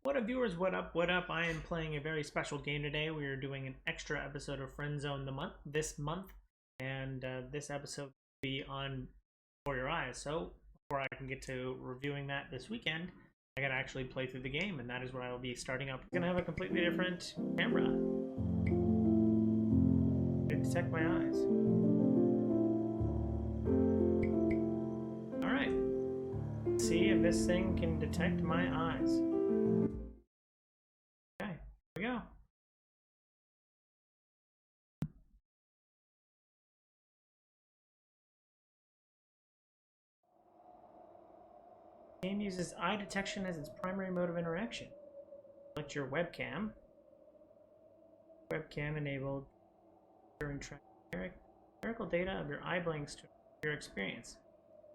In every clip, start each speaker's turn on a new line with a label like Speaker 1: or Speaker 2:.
Speaker 1: What up, viewers? What up? What up? I am playing a very special game today. We are doing an extra episode of Friend Zone this month, and this episode will be on For Your Eyes. So before I can get to reviewing that this weekend, I gotta actually play through the game, and that is what I will be starting up. I'm gonna have a completely different camera. Detect my eyes. All right. Let's see if this thing can detect my eyes. Okay, here we go. The game uses eye detection as its primary mode of interaction. Select your webcam. Webcam enabled during numerical data of your eye blinks to your experience.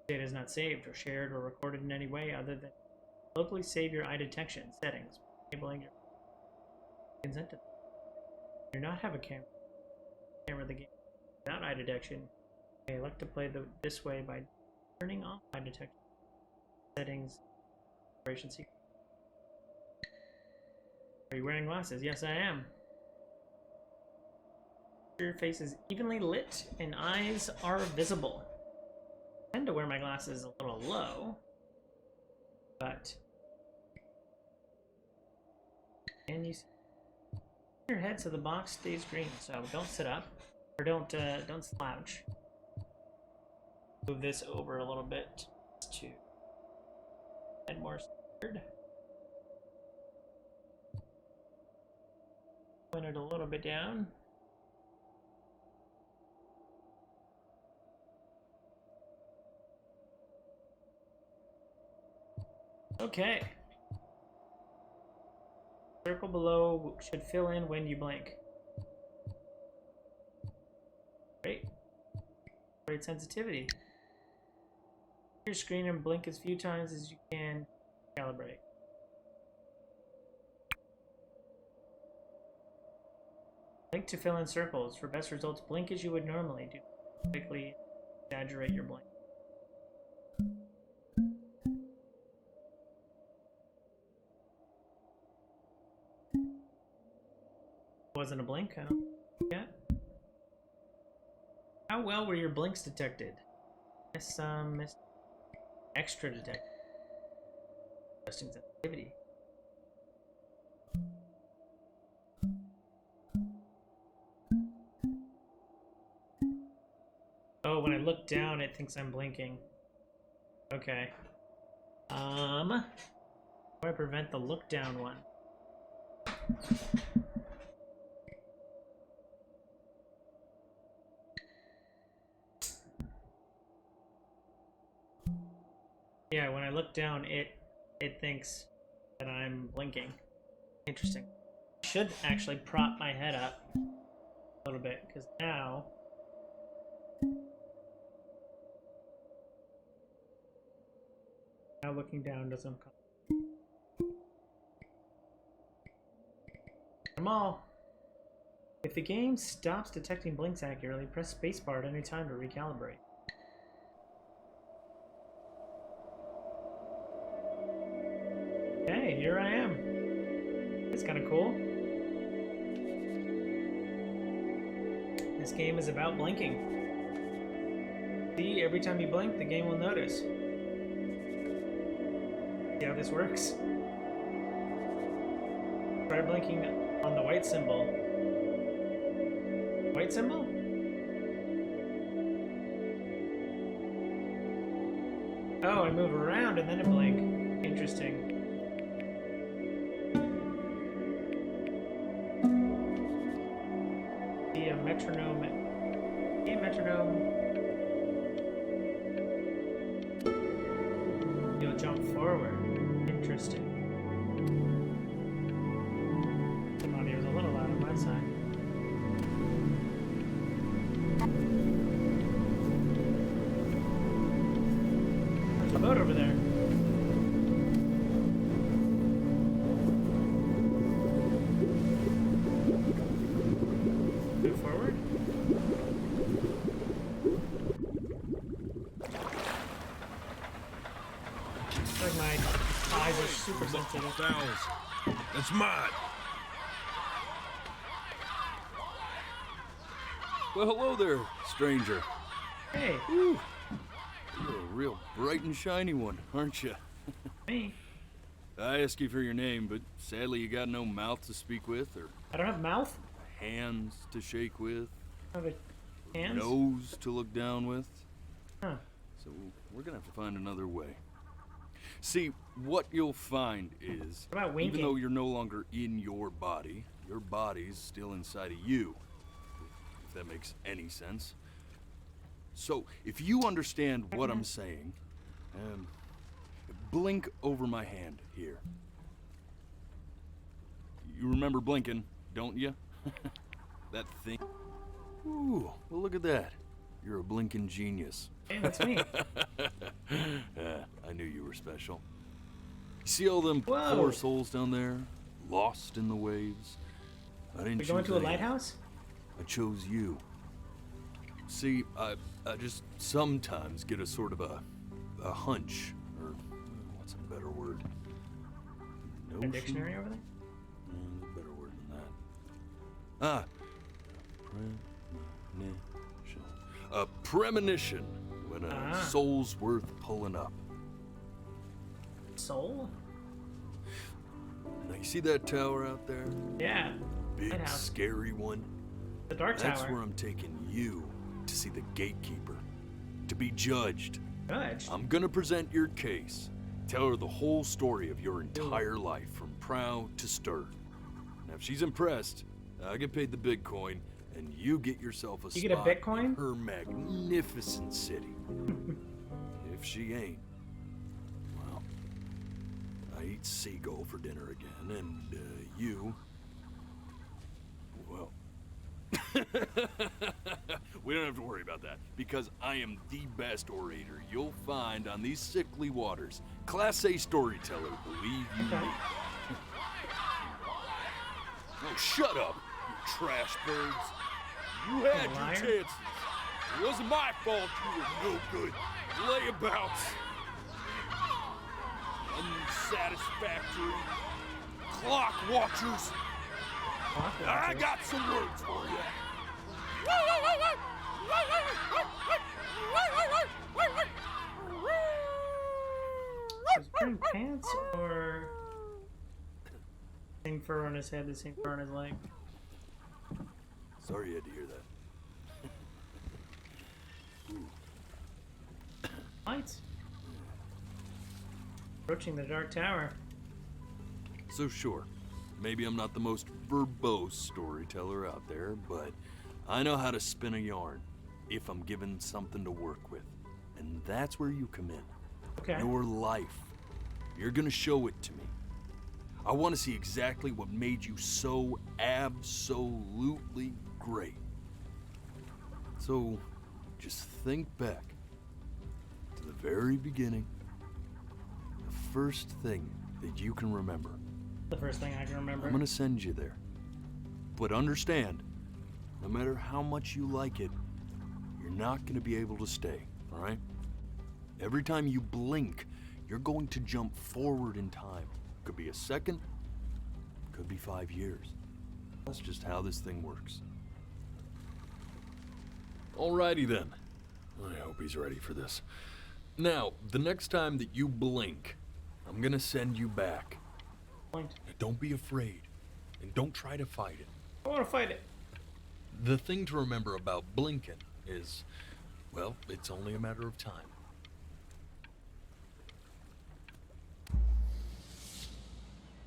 Speaker 1: Data is not saved or shared or recorded in any way other than locally save your eye detection settings, enabling your consent to. Do not have a camera the game without eye detection. I elect to play this way by turning off eye detection settings. Operation secret. Are you wearing glasses? Yes, I am. Your face is evenly lit and eyes are visible. I tend to wear my glasses a little low, but and you see your head so the box stays green. So don't sit up or don't slouch. Move this over a little bit to head more centered. Point it a little bit down. Okay. Circle below should fill in when you blink. Great. Great sensitivity. Your screen and blink as few times as you can. Calibrate. Blink to fill in circles. For best results, blink as you would normally do. Quickly exaggerate your blink. Wasn't a blink, I don't yet. How well were your blinks detected? Miss extra detected. Testing sensitivity. Oh, when I look down, it thinks I'm blinking. Okay. How do I prevent the look down one? Yeah, when I look down, it thinks that I'm blinking. Interesting. I should actually prop my head up a little bit, because now looking down doesn't come. Come on. If the game stops detecting blinks accurately, press spacebar at any time to recalibrate. Hey, here I am. It's kind of cool. This game is about blinking. See, every time you blink, the game will notice. See how this works? Try blinking on the white symbol. White symbol? Oh, I move around and then it blink. Interesting. Metronome. A metronome. You'll jump forward. Interesting. The audio's a little loud on my side. There's a boat over there. Move forward. Like my eyes are super sensitive.
Speaker 2: That's mine. Well, hello there, stranger.
Speaker 1: Hey,
Speaker 2: Whew. You're a real bright and shiny one, aren't you?
Speaker 1: me.
Speaker 2: I asked you for your name, but sadly you got no mouth to speak with, or
Speaker 1: I don't have mouth.
Speaker 2: hands to shake with,
Speaker 1: I have a hands.
Speaker 2: nose to look down with.
Speaker 1: Huh.
Speaker 2: So we're gonna have to find another way. See, what you'll find is,
Speaker 1: What about winking?
Speaker 2: even though you're no longer in your body's still inside of you. If that makes any sense. So, if you understand what I'm saying, blink over my hand here. You remember blinking, don't you? That thing. Ooh, well look at that. You're a blinking genius.
Speaker 1: Hey, that's me.
Speaker 2: I knew you were special. You see all them
Speaker 1: Whoa.
Speaker 2: poor souls down there, lost in the waves? I didn't
Speaker 1: We're
Speaker 2: choose
Speaker 1: going to a
Speaker 2: them.
Speaker 1: lighthouse?
Speaker 2: I chose you. See, I just sometimes get a sort of a hunch, or what's a better word?
Speaker 1: A
Speaker 2: Notion?
Speaker 1: dictionary over there?
Speaker 2: There's a better word than that. Premonition. A premonition when a soul's worth pulling up.
Speaker 1: Soul?
Speaker 2: Now you see that tower out there?
Speaker 1: Yeah.
Speaker 2: Big,
Speaker 1: Lighthouse.
Speaker 2: scary one?
Speaker 1: The Dark
Speaker 2: That's
Speaker 1: Tower.
Speaker 2: where I'm taking you to see the gatekeeper, to be judged.
Speaker 1: Judged.
Speaker 2: I'm gonna present your case. Tell her the whole story of your entire life, from prow to stir. Now, if she's impressed, I get paid the big coin, and you get yourself a
Speaker 1: You get a
Speaker 2: spot
Speaker 1: Bitcoin?
Speaker 2: in her magnificent city. If she ain't, well, I eat seagull for dinner again, and you, well, we don't have to worry about that, because I am the best orator you'll find on these sickly waters. Class A storyteller, believe you
Speaker 1: Okay.
Speaker 2: me. Oh, shut up, you trash birds. You had your
Speaker 1: liar.
Speaker 2: chances. It wasn't my fault you were no good. Layabouts. Unsatisfactory. Clock watchers. I got some words for you.
Speaker 1: Is he wearing pants or same fur on his head, the same fur on his leg?
Speaker 2: Sorry you had to hear that.
Speaker 1: Lights. Approaching the Dark Tower.
Speaker 2: So sure, maybe I'm not the most verbose storyteller out there, but I know how to spin a yarn if I'm given something to work with. And that's where you come in.
Speaker 1: Okay.
Speaker 2: Your life. You're gonna show it to me. I want to see exactly what made you so absolutely great. So, just think back to the very beginning. The first thing that you can remember.
Speaker 1: The first thing I can remember.
Speaker 2: I'm gonna send you there. But understand, no matter how much you like it, you're not gonna be able to stay, alright? Every time you blink, you're going to jump forward in time. Could be a second, could be 5 years. That's just how this thing works. Alrighty then. I hope he's ready for this. Now, the next time that you blink, I'm gonna send you back.
Speaker 1: Point.
Speaker 2: Don't be afraid, and don't try to fight it.
Speaker 1: I want to fight it.
Speaker 2: The thing to remember about blinking is, well, it's only a matter of time.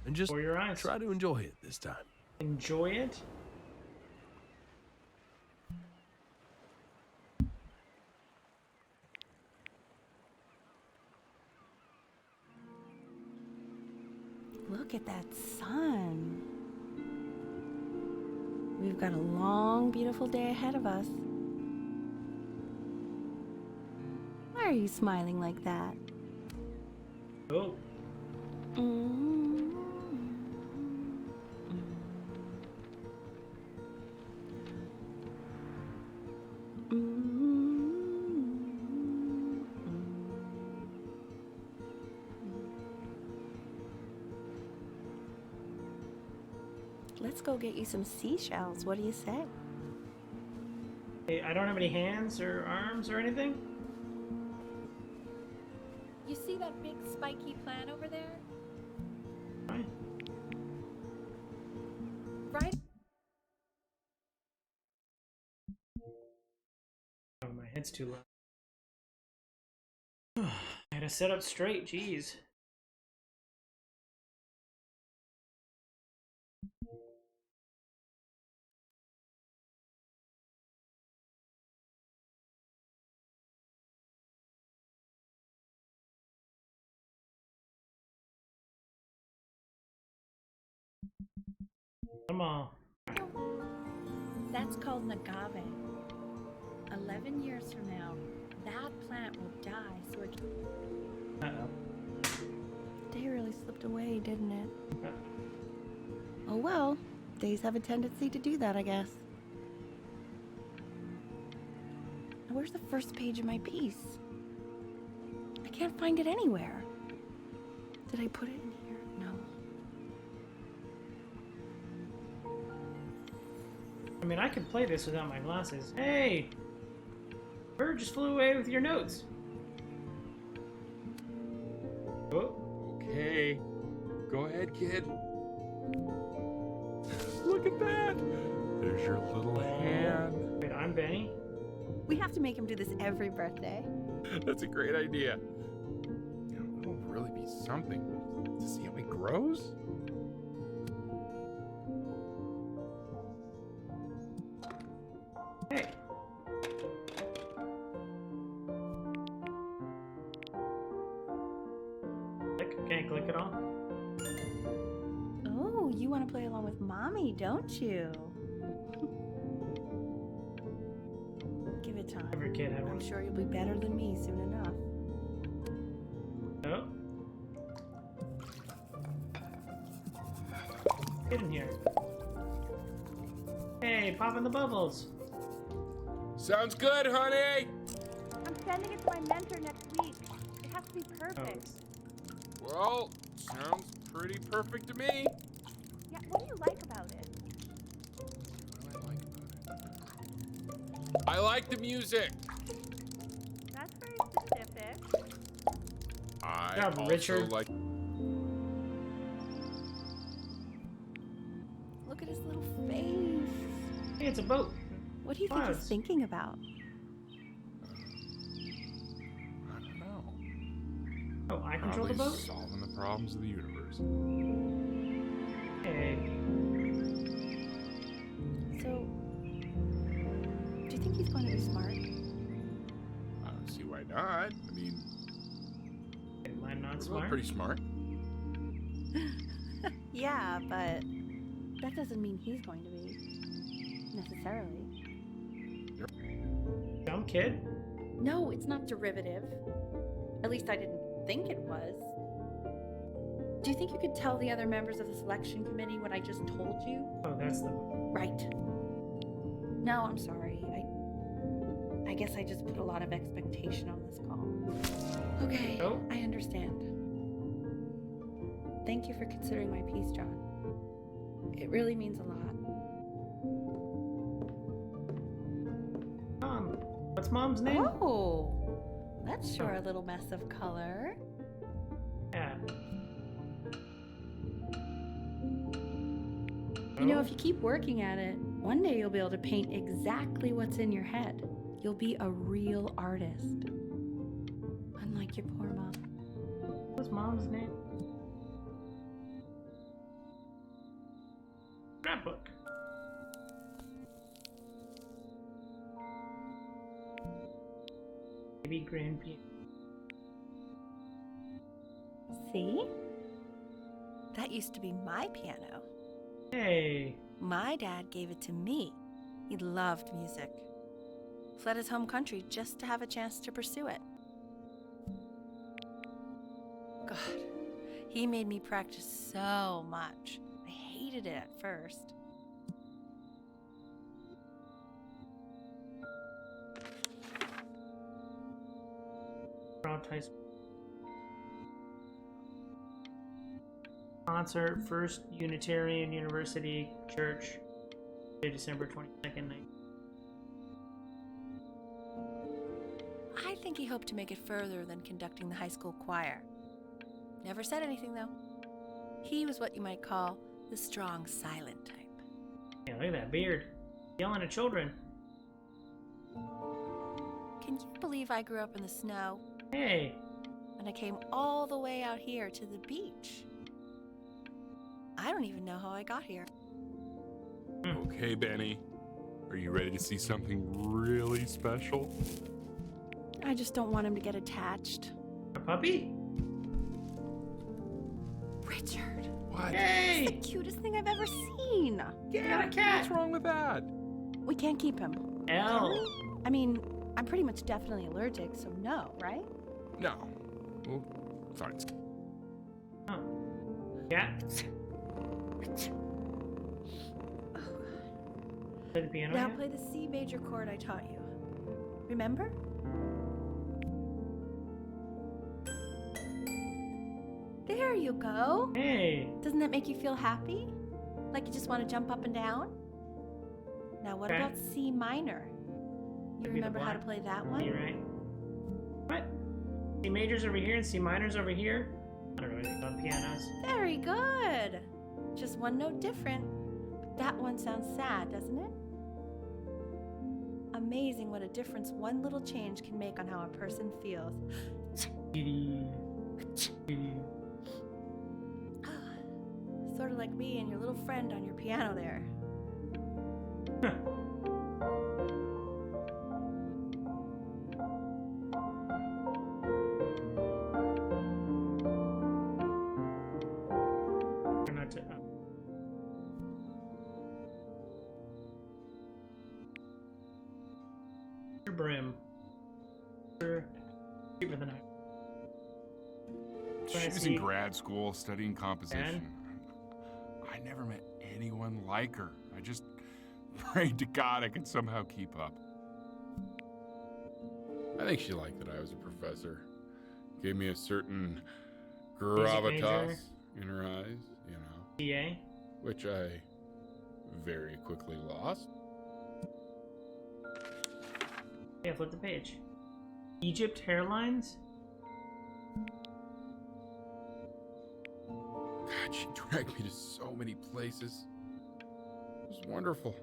Speaker 2: And just
Speaker 1: For your eyes.
Speaker 2: try to enjoy it this time.
Speaker 1: Enjoy it.
Speaker 3: Look at that sun. We've got a long, beautiful day ahead of us. Why are you smiling like that?
Speaker 1: Oh.
Speaker 3: Mm. Let's go get you some seashells. What do you say?
Speaker 1: Hey, I don't have any hands or arms or anything.
Speaker 4: You see that big spiky plant over there?
Speaker 1: Fine.
Speaker 4: Right?
Speaker 1: Oh, my head's too low. I had to sit up straight, jeez. Come on.
Speaker 4: That's called agave. 11 years from now, that plant will die so it can...
Speaker 1: Uh-oh.
Speaker 3: Day really slipped away, didn't it?
Speaker 1: Uh,
Speaker 3: Oh well, days have a tendency to do that, I guess. Now, where's the first page of my piece? I can't find it anywhere. Did I put it in here? No.
Speaker 1: I mean, I could play this without my glasses. Hey! Bird just flew away with your notes. Oh.
Speaker 5: Okay. Go ahead, kid. Look at that. There's your little hand.
Speaker 1: Wait, I'm Benny.
Speaker 3: We have to make him do this every birthday.
Speaker 5: That's a great idea. You know, it'll really be something to see how he grows.
Speaker 1: Hey. Click. Can't click at all.
Speaker 3: Oh, you want to play along with Mommy, don't you? Give it time.
Speaker 1: Every kid had
Speaker 3: I'm
Speaker 1: one.
Speaker 3: sure you'll be better than me soon enough.
Speaker 1: Oh. Get in here. Hey, popping the bubbles.
Speaker 5: Sounds good, honey.
Speaker 6: I'm sending it to my mentor next week. It has to be perfect.
Speaker 5: Well, sounds pretty perfect to me.
Speaker 6: Yeah, what do you like about it?
Speaker 5: What do I like about it? I like the music.
Speaker 6: That's very specific.
Speaker 5: I
Speaker 1: Good job,
Speaker 5: also
Speaker 1: Richard.
Speaker 5: like.
Speaker 3: Look at his little face.
Speaker 1: Hey, it's a boat.
Speaker 3: What do you think
Speaker 1: Clouds.
Speaker 3: he's thinking about?
Speaker 5: I don't know.
Speaker 1: Oh, I control the
Speaker 5: Probably
Speaker 1: boat?
Speaker 5: solving the problems of the universe.
Speaker 1: Hey.
Speaker 3: So, do you think he's going to be smart?
Speaker 5: I don't see why not. I mean,
Speaker 1: Am I not
Speaker 5: we're both
Speaker 1: smart?
Speaker 5: pretty smart.
Speaker 3: Yeah, but that doesn't mean he's going to be. Necessarily.
Speaker 1: Dumb kid?
Speaker 4: No, it's not derivative. At least I didn't think it was. Do you think you could tell the other members of the selection committee what I just told you?
Speaker 1: Oh, that's the...
Speaker 4: Right. No, I'm sorry. I guess I just put a lot of expectation on this call. Okay,
Speaker 1: Oh.
Speaker 4: I understand. Thank you for considering my piece, John. It really means a lot.
Speaker 1: Mom. What's Mom's name?
Speaker 3: Oh, that's sure a little mess of color.
Speaker 1: Yeah.
Speaker 4: You know, if you keep working at it, one day you'll be able to paint exactly what's in your head. You'll be a real artist. Unlike your poor mom.
Speaker 1: What's Mom's name? Scrapbook. Baby grand piano.
Speaker 3: See? That used to be my piano.
Speaker 1: Hey.
Speaker 3: My dad gave it to me. He loved music. Fled his home country just to have a chance to pursue it. God, he made me practice so much. I hated it at first.
Speaker 1: Rob Tyson. concert, First Unitarian University Church, December 22nd night.
Speaker 3: I think he hoped to make it further than conducting the high school choir. Never said anything, though. He was what you might call the strong, silent type.
Speaker 1: Yeah, look at that beard. Yelling at children.
Speaker 3: Can you believe I grew up in the snow?
Speaker 1: Hey,
Speaker 3: And I came all the way out here to the beach. I don't even know how I got here.
Speaker 5: Okay, Benny. Are you ready to see something really special?
Speaker 3: I just don't want him to get attached.
Speaker 1: a puppy?
Speaker 3: Richard,
Speaker 5: What?
Speaker 3: the
Speaker 1: Hey!
Speaker 3: cutest thing I've ever seen.
Speaker 1: Get a cat!
Speaker 5: What's wrong with that?
Speaker 3: We can't keep him.
Speaker 1: L.
Speaker 3: I mean, I'm pretty much definitely allergic, so no, right?
Speaker 5: No. Well, fine.
Speaker 1: Oh. Cat? Play the piano
Speaker 3: Now
Speaker 1: yet?
Speaker 3: play the C major chord I taught you. Remember? There you go.
Speaker 1: Hey!
Speaker 3: Doesn't that make you feel happy? Like you just want to jump up and down? Now what
Speaker 1: Okay.
Speaker 3: about C minor? You
Speaker 1: Could be the
Speaker 3: remember how to
Speaker 1: black.
Speaker 3: play that one?
Speaker 1: You right? What? C major's over here and C minor's over here? I don't know anything about pianos.
Speaker 3: Very good. Just one note different. But that one sounds sad, doesn't it? Amazing what a difference one little change can make on how a person feels. Sort of like me and your little friend on your piano there.
Speaker 1: Or not to, Your brim. Cheaper than I.
Speaker 5: She
Speaker 1: I
Speaker 5: was
Speaker 1: see.
Speaker 5: in grad school studying composition. I never met anyone like her. I just prayed to God I could somehow keep up. I think she liked that I was a professor. Gave me a certain gravitas
Speaker 1: major.
Speaker 5: in her eyes, you know,
Speaker 1: TA?
Speaker 5: which I very quickly lost.
Speaker 1: Yeah, flip the page. Egypt hairlines?
Speaker 5: God, she dragged me to so many places. It was wonderful.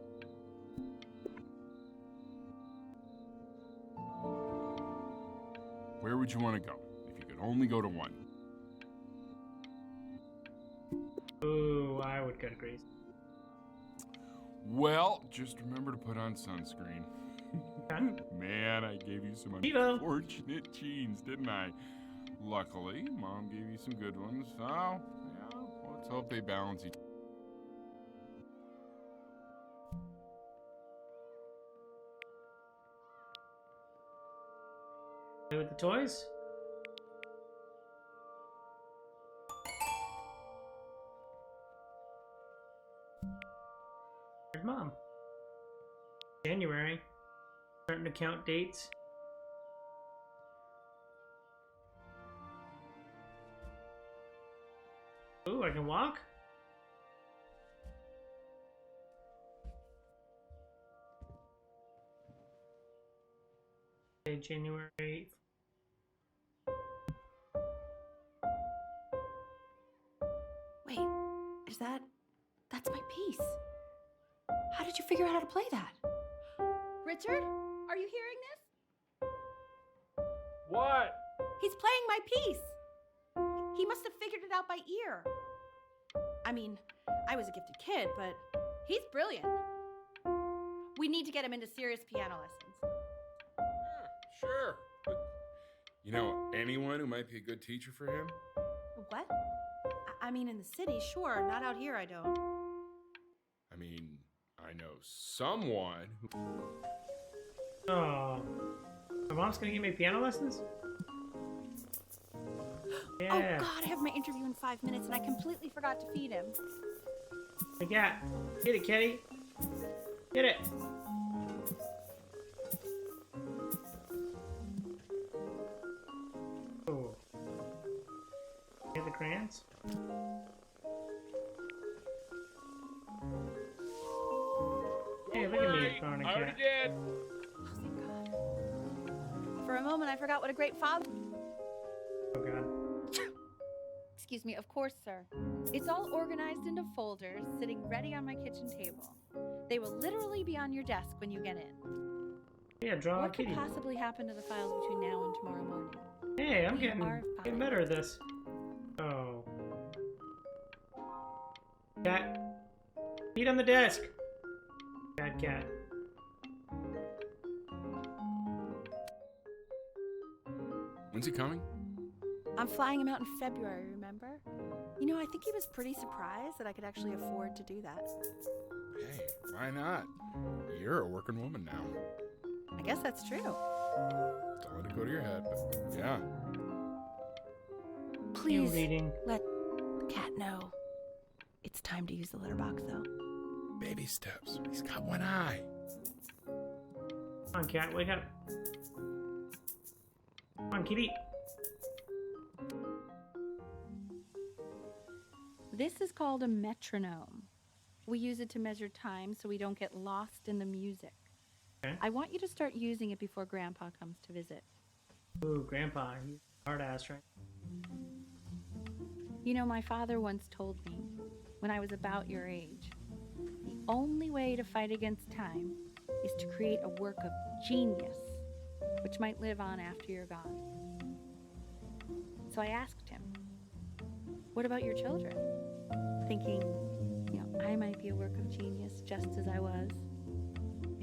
Speaker 5: Where would you want to go if you could only go to one?
Speaker 1: Ooh, I would go to Greece.
Speaker 5: Well, just remember to put on sunscreen.
Speaker 1: Okay.
Speaker 5: Man, I gave you some
Speaker 1: Devo.
Speaker 5: unfortunate genes, didn't I? Luckily, Mom gave you some good ones, so yeah, let's hope they balance each.
Speaker 1: Play with the toys? Where's Mom? January. Starting to count dates. Ooh, I can walk? Okay, January 8th.
Speaker 3: Wait, is that... That's my piece. How did you figure out how to play that? Richard, are you hearing this?
Speaker 5: What?
Speaker 3: He's playing my piece. He must have figured it out by ear. I mean, I was a gifted kid, but he's brilliant. We need to get him into serious piano lessons.
Speaker 5: Sure. But you know anyone who might be a good teacher for him?
Speaker 3: What? I mean, in the city, sure. Not out here, I don't.
Speaker 5: I mean, I know someone who...
Speaker 1: Oh. My mom's gonna give me piano lessons? Yeah.
Speaker 3: Oh, God, I have my interview in 5 minutes, and I completely forgot to feed him.
Speaker 1: Hey, cat. Get it, kitty. Get it. Oh. Get the crayons?
Speaker 5: I already
Speaker 1: cat.
Speaker 5: did.
Speaker 3: Oh, thank God. For a moment, I forgot what a great father.
Speaker 1: Oh god.
Speaker 4: Excuse me, of course, sir. It's all organized into folders, sitting ready on my kitchen table. They will literally be on your desk when you get in.
Speaker 1: Yeah, draw a
Speaker 4: What could
Speaker 1: kitty.
Speaker 4: possibly happen to the files between now and tomorrow morning?
Speaker 1: Hey, I'm
Speaker 4: We
Speaker 1: getting
Speaker 4: are fine.
Speaker 1: better at this. Oh. Cat. Feet on the desk. Bad cat.
Speaker 5: When's he coming?
Speaker 3: I'm flying him out in February, remember? You know, I think he was pretty surprised that I could actually afford to do that.
Speaker 5: Hey, why not? You're a working woman now.
Speaker 3: I guess that's true.
Speaker 5: Don't let it go to your head, but yeah.
Speaker 1: You
Speaker 3: Please
Speaker 1: reading?
Speaker 3: let the cat know. It's time to use the litter box, though.
Speaker 5: Baby steps. He's got one eye.
Speaker 1: Come on, cat, wake up. Come on, kitty.
Speaker 4: This is called a metronome. We use it to measure time so we don't get lost in the music.
Speaker 1: Okay.
Speaker 4: I want you to start using it before Grandpa comes to visit.
Speaker 1: Ooh, Grandpa, he's a hard ass, right?
Speaker 4: You know, my father once told me, when I was about your age, the only way to fight against time is to create a work of genius, which might live on after you're gone. So I asked him, what about your children? Thinking, you know, I might be a work of genius just as I was.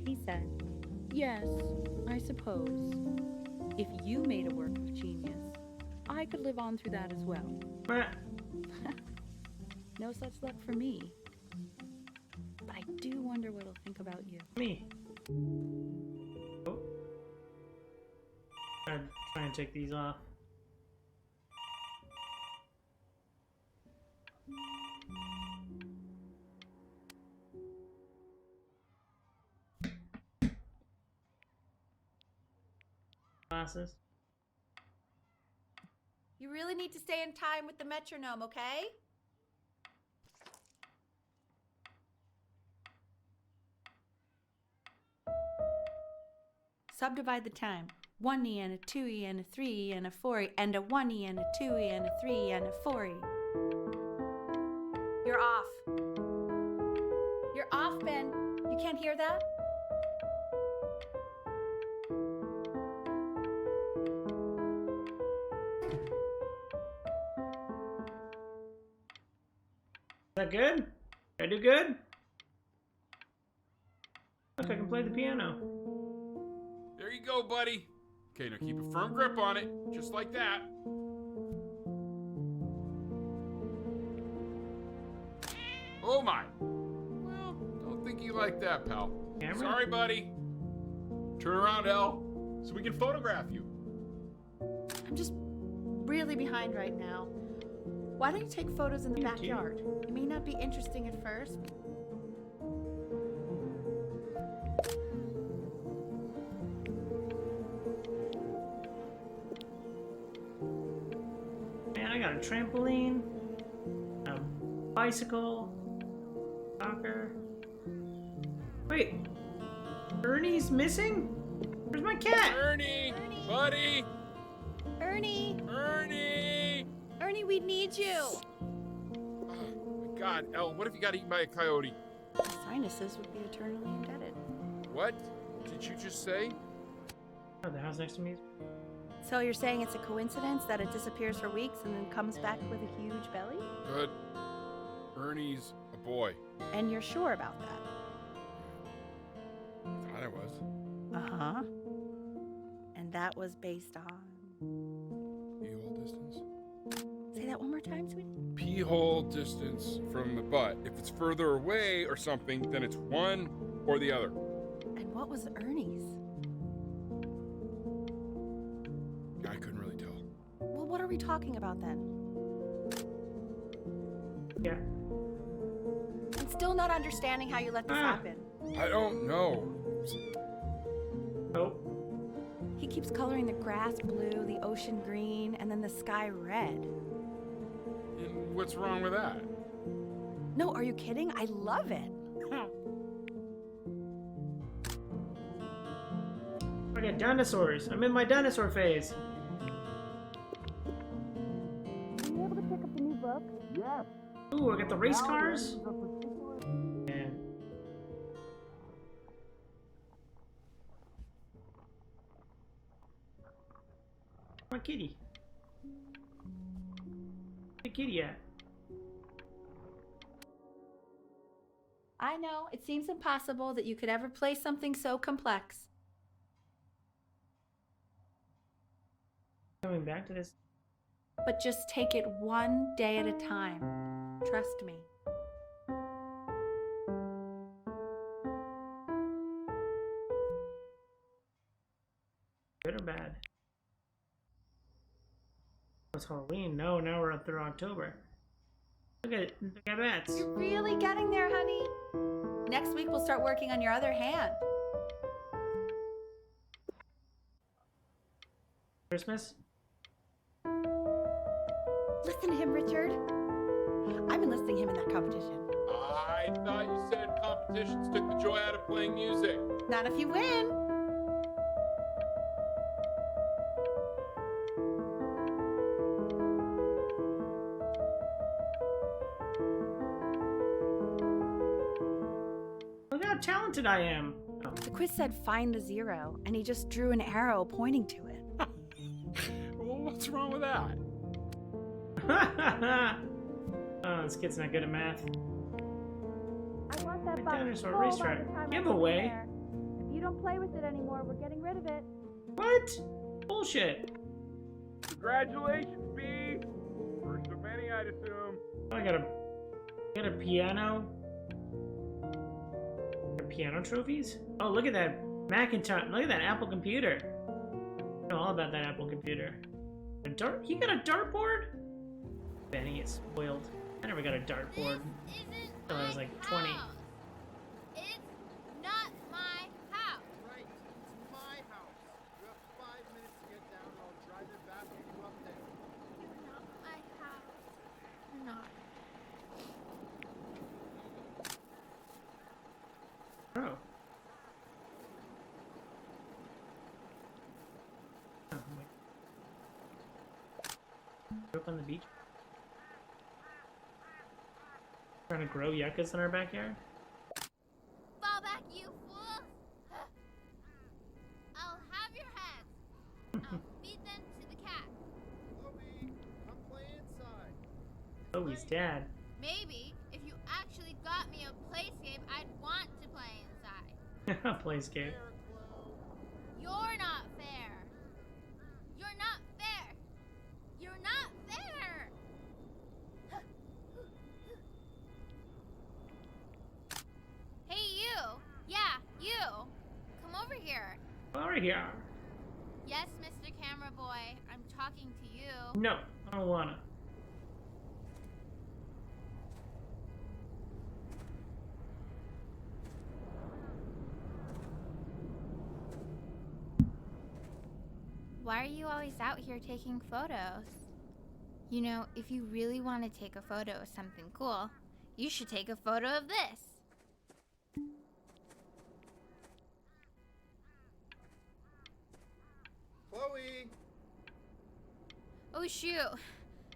Speaker 4: He said, yes, I suppose. If you made a work of genius, I could live on through that as well.
Speaker 1: Meh.
Speaker 4: No such luck for me. But I do wonder what he'll think about you.
Speaker 1: Me. Oh. I'd try and take these off. Glasses.
Speaker 3: You really need to stay in time with the metronome, okay? Subdivide the time. 1E and a 2E and a 3E and a 4E and a 1E and a 2E and a 3E and a 4E. You're off. You're off, Ben. You can't hear that?
Speaker 1: Is that good? Did I do good? Look, I can play the piano.
Speaker 5: There you go, buddy. Okay, now keep a firm grip on it, just like that. Oh my. Well, don't think you like that, pal.
Speaker 1: Camera?
Speaker 5: Sorry, buddy. Turn around, Elle, so we can photograph you.
Speaker 3: I'm just really behind right now. Why don't you take photos in the
Speaker 1: Thank you.
Speaker 3: backyard? It may not be interesting at first.
Speaker 1: Man, I got a trampoline, a bicycle, soccer. Wait, Ernie's missing? Where's my cat?
Speaker 5: Ernie, buddy,
Speaker 3: Ernie!
Speaker 5: Ernie.
Speaker 3: Ernie, we need you!
Speaker 5: Oh my God, Elle, what if you got eaten by a coyote?
Speaker 3: Sinuses would be eternally indebted.
Speaker 5: What did you just say?
Speaker 1: Oh, the house next to me.
Speaker 3: So you're saying it's a coincidence that it disappears for weeks and then comes back with a huge belly?
Speaker 5: Good. Ernie's a boy.
Speaker 3: And you're sure about that?
Speaker 5: Thought I was.
Speaker 3: Uh-huh. And that was based on...
Speaker 5: Pee-hole distance?
Speaker 3: Say that one more time, sweetie.
Speaker 5: Pee-hole distance from the butt. If it's further away or something, then it's one or the other.
Speaker 3: And what was Ernie's?
Speaker 5: I couldn't really tell.
Speaker 3: Well, what are we talking about then?
Speaker 1: Yeah.
Speaker 3: I'm still not understanding how you let this happen.
Speaker 5: I don't know.
Speaker 1: Oh,
Speaker 3: He keeps coloring the grass blue, the ocean green, and then the sky red.
Speaker 5: And what's wrong with that?
Speaker 3: No, are you kidding? I love it.
Speaker 1: I got dinosaurs. I'm in my dinosaur phase.
Speaker 6: Were you able to pick up the new book?
Speaker 1: Ooh, I got the race cars. Man. My kitty. The kitty at?
Speaker 3: I know, it seems impossible that you could ever play something so complex.
Speaker 1: Coming back to this.
Speaker 3: But just take it one day at a time. Trust me.
Speaker 1: Good or bad? It's Halloween. No, now we're up through October. Look at bats.
Speaker 3: You're really getting there, honey. Next week we'll start working on your other hand.
Speaker 1: Christmas?
Speaker 3: Listen to him, Richard. I'm enlisting him in that competition.
Speaker 5: I thought you said competitions took the joy out of playing music.
Speaker 3: Not if you win.
Speaker 1: Look how talented I am. Oh.
Speaker 3: The quiz said find the zero, and he just drew an arrow pointing to it.
Speaker 5: Well, what's wrong with that?
Speaker 1: Oh, this kid's not good at math.
Speaker 6: I want that
Speaker 1: The
Speaker 6: box
Speaker 1: dinosaur
Speaker 6: full by
Speaker 1: racetrack.
Speaker 6: the time I
Speaker 1: Giveaway?
Speaker 6: get there. If you don't play with it anymore, we're getting rid of it.
Speaker 1: What? Bullshit.
Speaker 5: Congratulations, B. First of many, I'd assume.
Speaker 1: Oh, I got a piano. Got piano trophies? Oh, look at that Macintosh. Look at that Apple computer. I know all about that Apple computer. A dart? He got a dartboard? Benny is spoiled. I never got a dartboard until I was like 20.
Speaker 7: It's not my house.
Speaker 8: Right, it's my house. You have 5 minutes to get down, or I'll drive it back and you up there.
Speaker 7: It's not my house. Not.
Speaker 1: Oh. Oh, wait. Grew up on the beach. Trying to grow yuccas in our backyard?
Speaker 7: Fall back, you fool. I'll have your heads. I'll feed them to the cat.
Speaker 8: Chloe, come play inside.
Speaker 1: Oh, he's dad.
Speaker 7: Maybe if you actually got me a playscape, I'd want to play inside.
Speaker 1: Playscape.
Speaker 8: There, Chloe.
Speaker 7: You're not fair. You're not fair. You're not fair. Hey, you. Yeah, you. Come over here.
Speaker 1: Over here.
Speaker 7: Yes, Mr. Camera Boy. I'm talking to you.
Speaker 1: No, I don't wanna.
Speaker 7: Why are you always out here taking photos? You know, if you really want to take a photo of something cool, you should take a photo of this.
Speaker 8: Chloe!
Speaker 7: Oh shoot.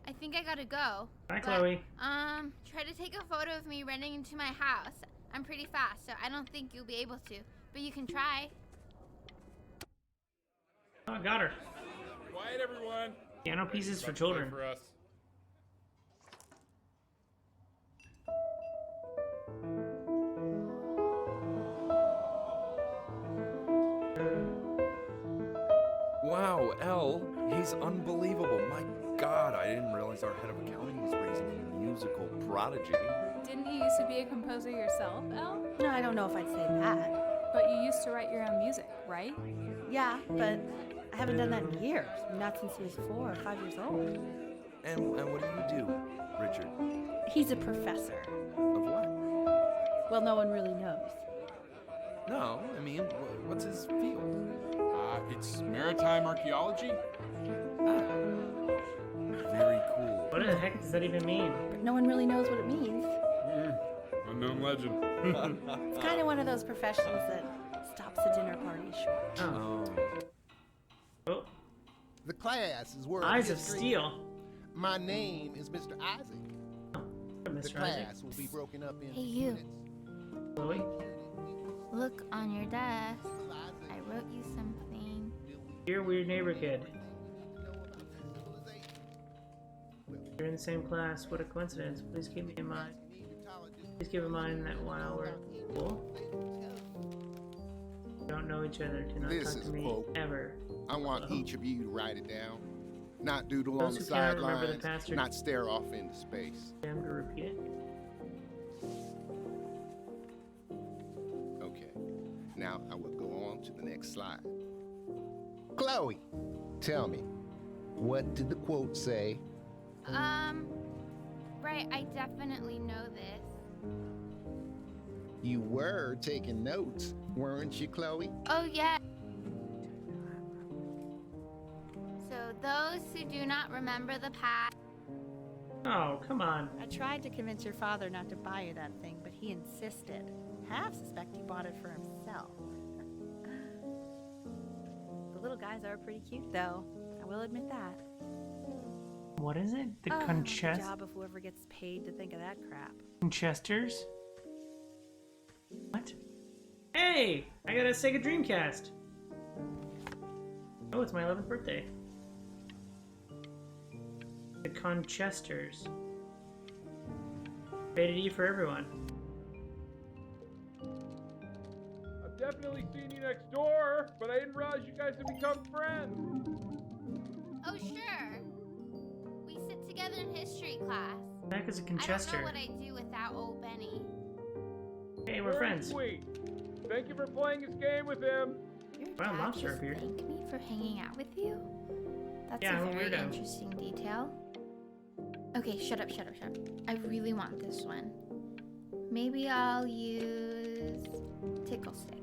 Speaker 7: I think I gotta go.
Speaker 1: Bye,
Speaker 7: But,
Speaker 1: Chloe.
Speaker 7: Try to take a photo of me running into my house. I'm pretty fast, so I don't think you'll be able to. But you can try.
Speaker 1: Oh, got her.
Speaker 5: Quiet, everyone.
Speaker 1: Piano pieces for
Speaker 5: About to play
Speaker 1: children.
Speaker 5: For us.
Speaker 2: Wow, Elle, he's unbelievable. My God, I didn't realize our head of accounting was raising a musical prodigy.
Speaker 9: Didn't you used to be a composer yourself, Elle?
Speaker 3: No, I don't know if I'd say that.
Speaker 9: But you used to write your own music, right?
Speaker 3: Yeah, but I haven't done that in years. Not since he was 4 or 5 years old.
Speaker 2: And what do you do, Richard?
Speaker 3: He's a professor.
Speaker 2: Of what?
Speaker 3: Well, no one really knows.
Speaker 2: No, I mean, what's his field?
Speaker 5: It's maritime archaeology.
Speaker 2: Very cool.
Speaker 1: What the heck does that even mean?
Speaker 3: But no one really knows what it means.
Speaker 5: Unknown legend.
Speaker 3: It's kind of one of those professions that stops a dinner party short.
Speaker 1: Oh.
Speaker 2: Oh.
Speaker 8: class is World
Speaker 1: Eyes of
Speaker 8: History.
Speaker 1: Steel.
Speaker 8: My name is Mr. Isaac. The
Speaker 1: Mr. Isaac.
Speaker 8: class will be broken up into
Speaker 7: Hey, you.
Speaker 8: units.
Speaker 1: Chloe.
Speaker 7: Look on your desk. I wrote you something.
Speaker 1: Dear weird neighbor kid. You're in the same class. What a coincidence. Please keep me in mind. Please keep in mind that while we're in school, we don't know each other. Do not
Speaker 8: This
Speaker 1: talk
Speaker 8: is
Speaker 1: to
Speaker 8: a
Speaker 1: me
Speaker 8: quote.
Speaker 1: ever.
Speaker 8: I want
Speaker 1: Uh-oh.
Speaker 8: each of you to write it down. Not doodle
Speaker 1: Those
Speaker 8: on the
Speaker 1: who cannot remember the
Speaker 8: sidelines,
Speaker 1: pastor-
Speaker 8: not stare off into space.
Speaker 1: Am to repeat it.
Speaker 8: Okay, now I will go on to the next slide. Chloe, tell me, what did the quote say?
Speaker 7: Right, I definitely know this.
Speaker 8: You were taking notes, weren't you, Chloe?
Speaker 7: Oh, yeah. So, those who do not remember the past.
Speaker 1: Oh, come on.
Speaker 4: I tried to convince your father not to buy you that thing, but he insisted. Half suspect he bought it for himself. The little guys are pretty cute, though. I will admit that.
Speaker 1: What is it? The
Speaker 4: The job of whoever gets paid to think of that crap.
Speaker 1: Conchesters? What? Hey! I got a Sega Dreamcast! Oh, it's my 11th birthday. The Conchesters. Rated E for everyone.
Speaker 5: I've definitely seen you next door, but I didn't realize you guys had become friends.
Speaker 7: Oh, sure. We sit together in history class.
Speaker 1: Back as a
Speaker 7: I don't
Speaker 1: Conchester.
Speaker 7: know what I'd do without old Benny.
Speaker 1: Hey, we're
Speaker 5: Very
Speaker 1: friends.
Speaker 5: Sweet. Thank you for playing this game with him.
Speaker 7: Your
Speaker 1: Wow,
Speaker 7: dad
Speaker 1: lobster
Speaker 7: just
Speaker 1: appeared.
Speaker 7: thanked me for hanging out with you? That's
Speaker 1: Yeah, I'm
Speaker 7: a
Speaker 1: a
Speaker 7: very
Speaker 1: weirdo.
Speaker 7: interesting detail. Okay, shut up. I really want this one. Maybe I'll use Tickle Stick.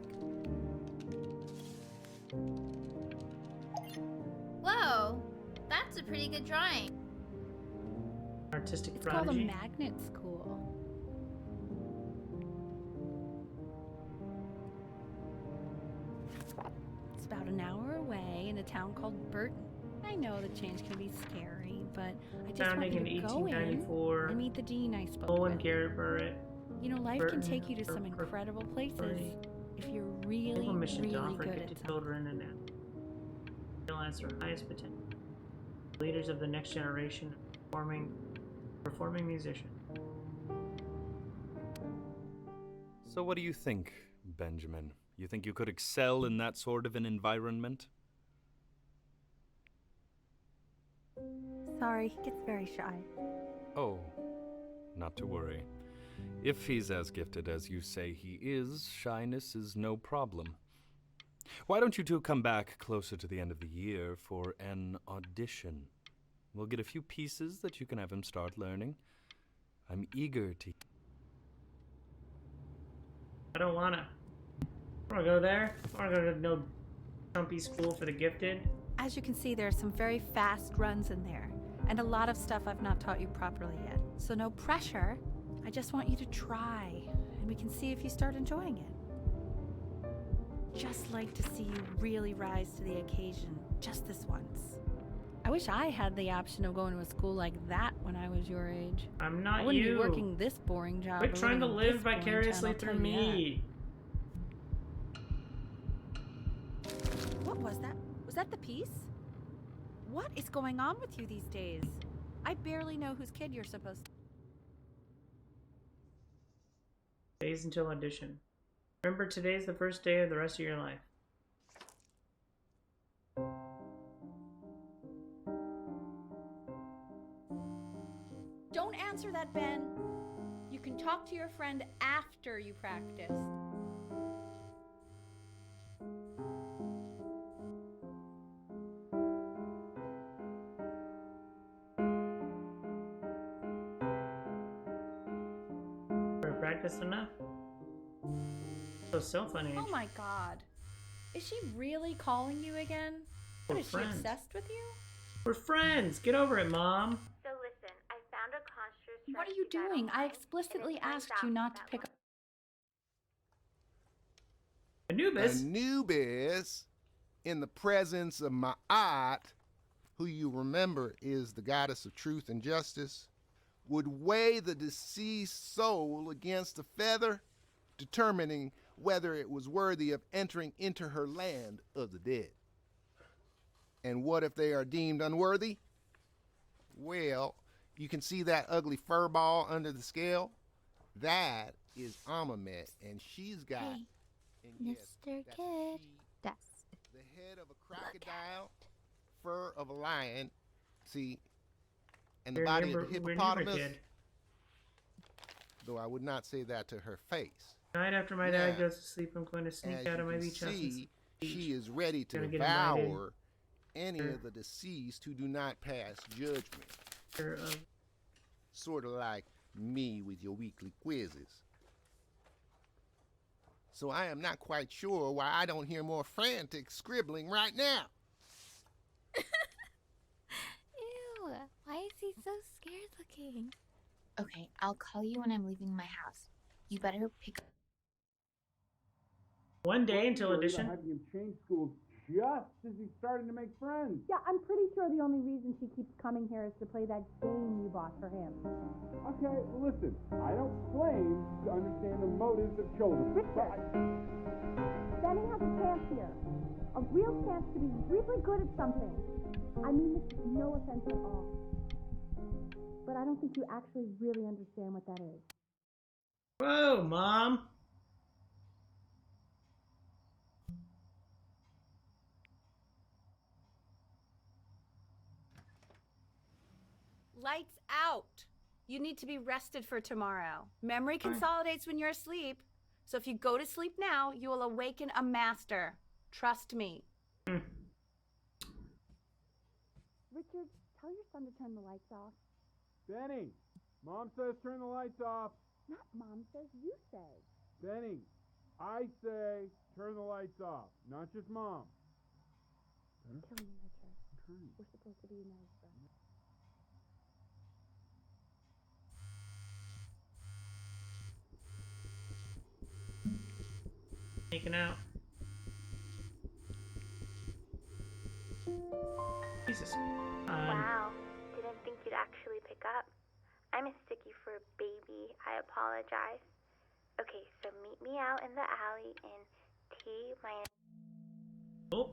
Speaker 7: Whoa! That's a pretty good drawing.
Speaker 1: Artistic
Speaker 4: It's called a
Speaker 1: prodigy.
Speaker 4: magnet school. It's about an hour away in a town called Burton. I know the change can be scary, but I just
Speaker 1: Founding
Speaker 4: want you
Speaker 1: in
Speaker 4: to go in
Speaker 1: 1894.
Speaker 4: and meet the dean I spoke
Speaker 1: Owen
Speaker 4: with.
Speaker 1: Garrett Burritt.
Speaker 4: You know, life
Speaker 1: Burton
Speaker 4: can take you to some
Speaker 1: for-
Speaker 4: incredible places
Speaker 1: Burton.
Speaker 4: if you're really,
Speaker 1: Simple mission
Speaker 4: really
Speaker 1: to offer
Speaker 4: good
Speaker 1: gift
Speaker 4: at
Speaker 1: to
Speaker 4: something.
Speaker 1: children and realize their highest potential. Leaders of the next generation of performing musicians.
Speaker 2: So, what do you think, Benjamin? You think you could excel in that sort of an environment?
Speaker 4: Sorry, he gets very shy.
Speaker 2: Oh, not to worry. If he's as gifted as you say he is, shyness is no problem. Why don't you two come back closer to the end of the year for an audition? We'll get a few pieces that you can have him start learning. I'm eager to...
Speaker 1: I don't wanna. I wanna go there. I wanna go to no Trumpy school for the gifted.
Speaker 4: As you can see, there are some very fast runs in there, and a lot of stuff I've not taught you properly yet. So no pressure. I just want you to try, and we can see if you start enjoying it. Just like to see you really rise to the occasion, just this once. I wish I had the option of going to a school like that when I was your age.
Speaker 1: I'm not
Speaker 4: I wouldn't
Speaker 1: you.
Speaker 4: be working this boring job.
Speaker 1: Quit
Speaker 4: or
Speaker 1: trying to
Speaker 4: living
Speaker 1: live
Speaker 4: this boring
Speaker 1: vicariously
Speaker 4: town, I'll
Speaker 1: through
Speaker 4: tell you that.
Speaker 1: me.
Speaker 3: What was that? Was that the piece? What is going on with you these days? I barely know whose kid you're supposed to.
Speaker 1: Days until audition. Remember, today's the first day of the rest of your life.
Speaker 3: Don't answer that, Ben. You can talk to your friend after you practice.
Speaker 1: Practiced enough? So self-unaged.
Speaker 3: Oh my god. Is she really calling you again?
Speaker 1: We're
Speaker 3: What, is
Speaker 1: friends.
Speaker 3: she obsessed with you?
Speaker 1: We're friends. Get over it, Mom.
Speaker 6: So listen, I found a construct.
Speaker 4: What are you doing? I explicitly asked you not to pick up.
Speaker 1: Anubis.
Speaker 8: Anubis, in the presence of my aunt, who you remember is the goddess of truth and justice, would weigh the deceased soul against a feather, determining whether it was worthy of entering into her land of the dead. And what if they are deemed unworthy? Well, you can see that ugly fur ball under the scale? That is Amamet, and she's got...
Speaker 7: Hey,
Speaker 8: and yes,
Speaker 7: Mr.
Speaker 8: that's
Speaker 7: Kid.
Speaker 8: she,
Speaker 7: That's
Speaker 8: the head of a crocodile, fur of a lion, see, and the body of the hippopotamus, though I would not say that to her face.
Speaker 1: Night after my dad goes to sleep, I'm going to sneak out of my beach house.
Speaker 8: See, she is ready to
Speaker 1: Gonna get
Speaker 8: devour any of the deceased who do not pass judgment. Sort of like me with your weekly quizzes. So I am not quite sure why I don't hear more frantic scribbling right now.
Speaker 7: Ew, why is he so scared looking? Okay, I'll call you when I'm leaving my house. You better pick up.
Speaker 1: One day until audition.
Speaker 10: Having him change schools just as he's starting to make friends.
Speaker 6: Yeah, I'm pretty sure the only reason she keeps coming here is to play that game you bought for him.
Speaker 10: Okay, listen, I don't claim to understand the motives of children.
Speaker 6: Richard, Benny has a chance here. A real chance to be really good at something. I mean this with no offense at all. But I don't think you actually really understand what that is.
Speaker 1: Whoa, Mom!
Speaker 3: Lights out. You need to be rested for tomorrow. Memory consolidates when you're asleep. So if you go to sleep now, you will awaken a master. Trust me.
Speaker 6: Richard, tell your son to turn the lights off.
Speaker 10: Benny, Mom says turn the lights off.
Speaker 6: Not Mom says, you say.
Speaker 10: Benny, I say turn the lights off, not just Mom.
Speaker 6: Kill me, Richard. We're supposed to be nice, friends.
Speaker 1: Taken out. Jesus.
Speaker 11: Wow, didn't think you'd actually pick up. I'm a sticky for a baby. I apologize. Okay, so meet me out in the alley in T minus.
Speaker 1: Oh.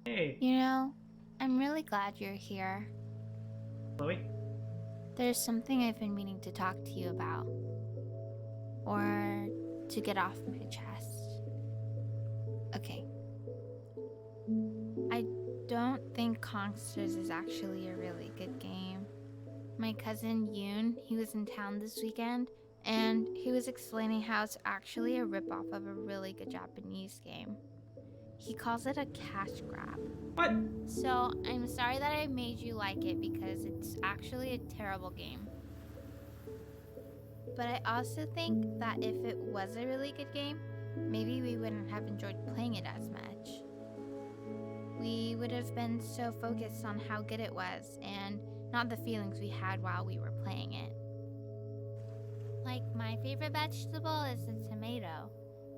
Speaker 1: Hey.
Speaker 7: You know, I'm really glad you're here.
Speaker 1: Chloe?
Speaker 7: There's something I've been meaning to talk to you about. Or to get off my chest. Okay. I don't think Kongsters is actually a really good game. My cousin Yoon, he was in town this weekend, and he was explaining how it's actually a ripoff of a really good Japanese game. He calls it a cash grab.
Speaker 1: What?
Speaker 7: So I'm sorry that I made you like it because it's actually a terrible game. But I also think that if it was a really good game, maybe we wouldn't have enjoyed playing it as much. We would have been so focused on how good it was and not the feelings we had while we were playing it. Like, my favorite vegetable is the tomato,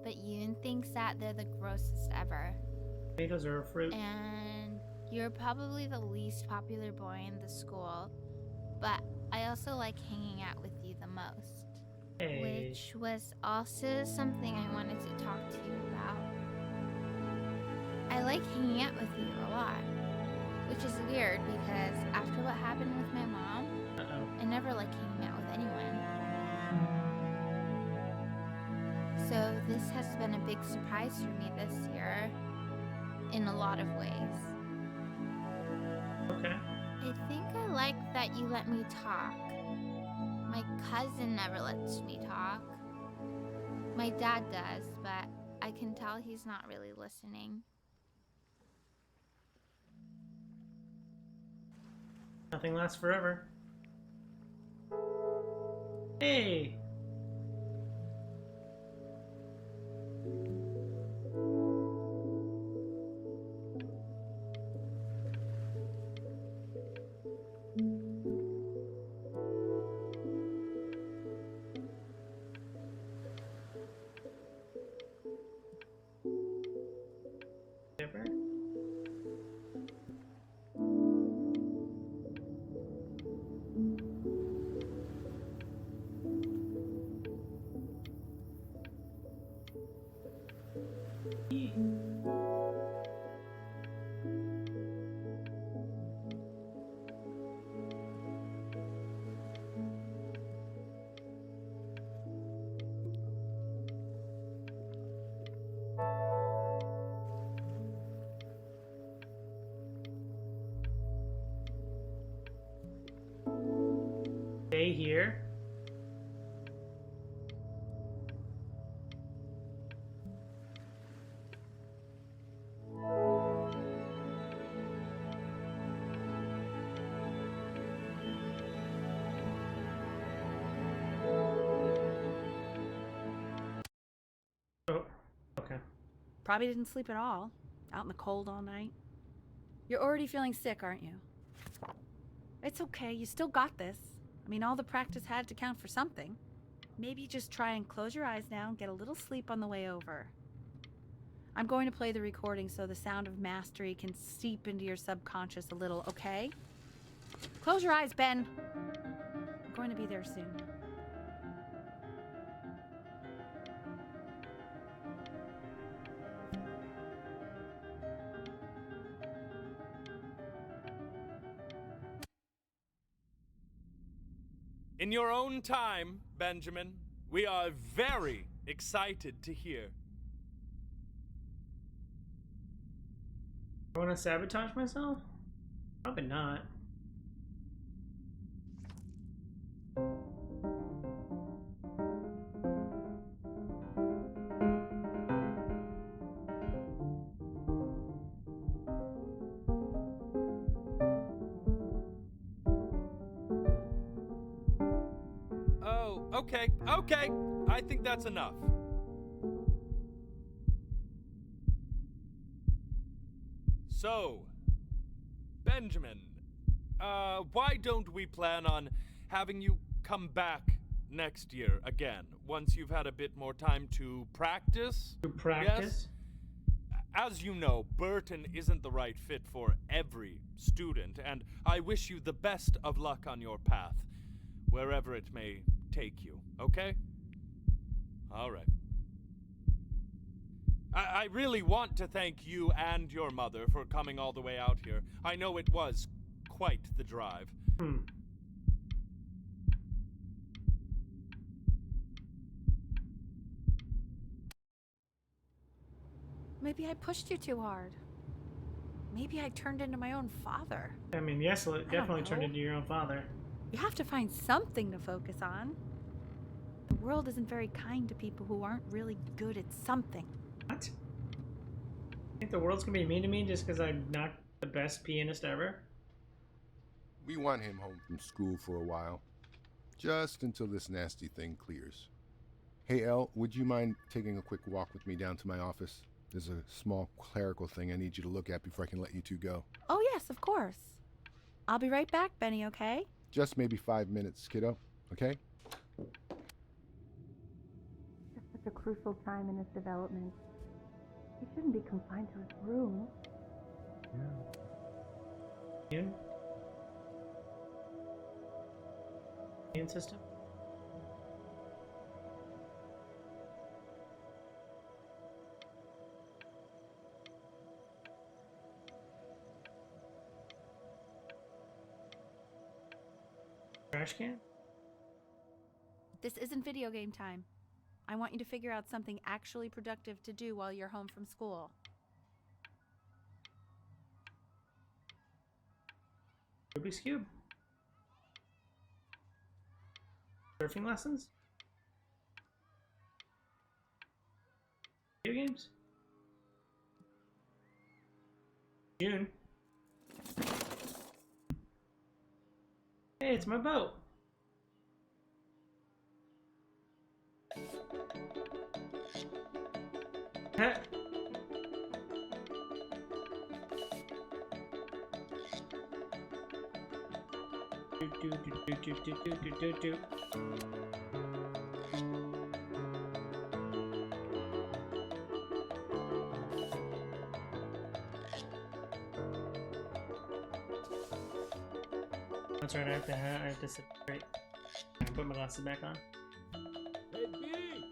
Speaker 7: but Yoon thinks that they're the grossest ever.
Speaker 1: Tomatoes are a fruit.
Speaker 7: And you're probably the least popular boy in the school, but I also like hanging out with you the most.
Speaker 1: Hey.
Speaker 7: Which was also something I wanted to talk to you about. I like hanging out with you a lot, which is weird because after what happened with my mom, I never like hanging out with anyone. So this has been a big surprise for me this year, in a lot of ways.
Speaker 1: Okay.
Speaker 7: I think I like that you let me talk. My cousin never lets me talk. My dad does, but I can tell he's not really listening.
Speaker 1: Nothing lasts forever. Hey! Stay here. Oh, okay.
Speaker 4: Probably didn't sleep at all. Out in the cold all night. You're already feeling sick, aren't you? It's okay. You still got this. I mean, all the practice had to count for something. Maybe just try and close your eyes now and get a little sleep on the way over. I'm going to play the recording so the sound of mastery can seep into your subconscious a little, okay? Close your eyes, Ben. I'm going to be there soon.
Speaker 12: In your own time, Benjamin, we are very excited to hear.
Speaker 1: I want to sabotage myself? Probably not.
Speaker 12: Oh, okay. I think that's enough. So, Benjamin, why don't we plan on having you come back next year again, once you've had a bit more time to practice?
Speaker 1: To practice?
Speaker 12: Yes? As you know, Burton isn't the right fit for every student, and I wish you the best of luck on your path, wherever it may take you, okay? All right. I really want to thank you and your mother for coming all the way out here. I know it was quite the drive.
Speaker 4: Maybe I pushed you too hard. Maybe I turned into my own father.
Speaker 1: I mean, yes, it definitely turned into your own father.
Speaker 4: You have to find something to focus on. The world isn't very kind to people who aren't really good at something.
Speaker 1: What? You think the world's gonna be mean to me just because I'm not the best pianist ever?
Speaker 8: We want him home from school for a while. Just until this nasty thing clears. Hey, Elle, would you mind taking a quick walk with me down to my office? There's a small clerical thing I need you to look at before I can let you two go.
Speaker 4: Oh, yes, of course. I'll be right back, Benny, okay?
Speaker 8: Just maybe 5 minutes, kiddo, okay?
Speaker 6: It's such a crucial time in his development. He shouldn't be confined to his room.
Speaker 1: Yeah. Immune system? Trash can?
Speaker 4: This isn't video game time. I want you to figure out something actually productive to do while you're home from school.
Speaker 1: Rubik's Cube? Surfing lessons? Video games? June? Hey, it's my boat! Huh? Do. That's right, I have to sit straight. I put my glasses back on.
Speaker 10: Hey, B!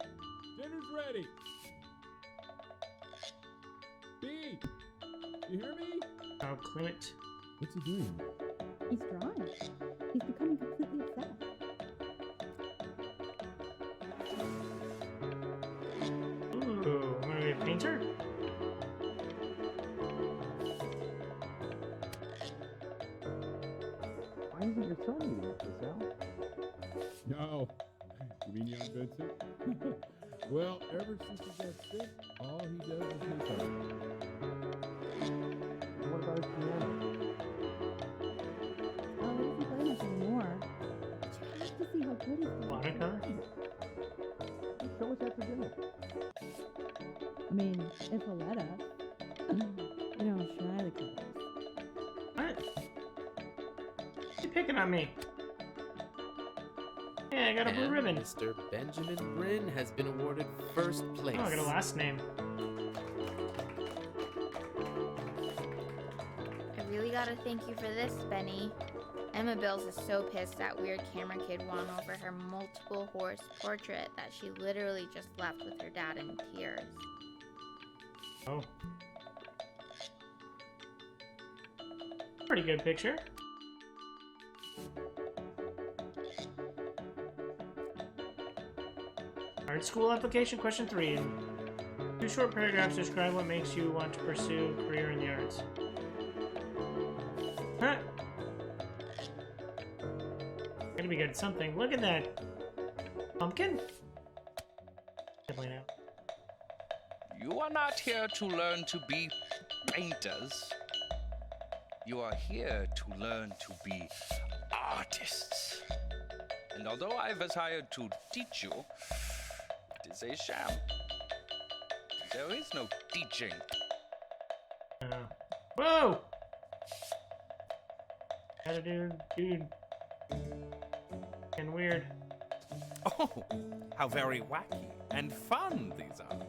Speaker 10: Dinner's ready! Hey! You hear me?
Speaker 1: Oh, Clint.
Speaker 10: What's he doing?
Speaker 6: He's drawing. He's becoming completely obsessed.
Speaker 1: Ooh, I'm gonna be a painter?
Speaker 10: Why isn't your son eating this, Al? No. You mean young Vincent? Well, ever since he got sick, all he does is make art. What about his piano?
Speaker 6: Oh, he doesn't play much anymore. But you have to see how good he's doing.
Speaker 1: Watercolor?
Speaker 10: Show us after dinner.
Speaker 6: I mean, if he'll let us. You know how shy the kid is.
Speaker 1: What? You picking on me? Hey, I got a blue
Speaker 13: And
Speaker 1: ribbon.
Speaker 13: Mr. Benjamin Bryn has been awarded first place.
Speaker 1: Oh, I got a last name.
Speaker 7: I really gotta thank you for this, Benny. Emma Bills is so pissed that weird camera kid won over her multiple horse portrait that she literally just left with her dad in tears.
Speaker 1: Oh. Pretty good picture. Art school application question 3. In 2 short paragraphs, describe what makes you want to pursue a career in the arts. Huh? Gotta be good at something. Look at that. Pumpkin? Definitely not.
Speaker 14: You are not here to learn to be painters. You are here to learn to be artists. And although I was hired to teach you, it is a sham. There is no teaching.
Speaker 1: Whoa! Gotta do, dude. And weird.
Speaker 12: Oh, how very wacky and fun these are.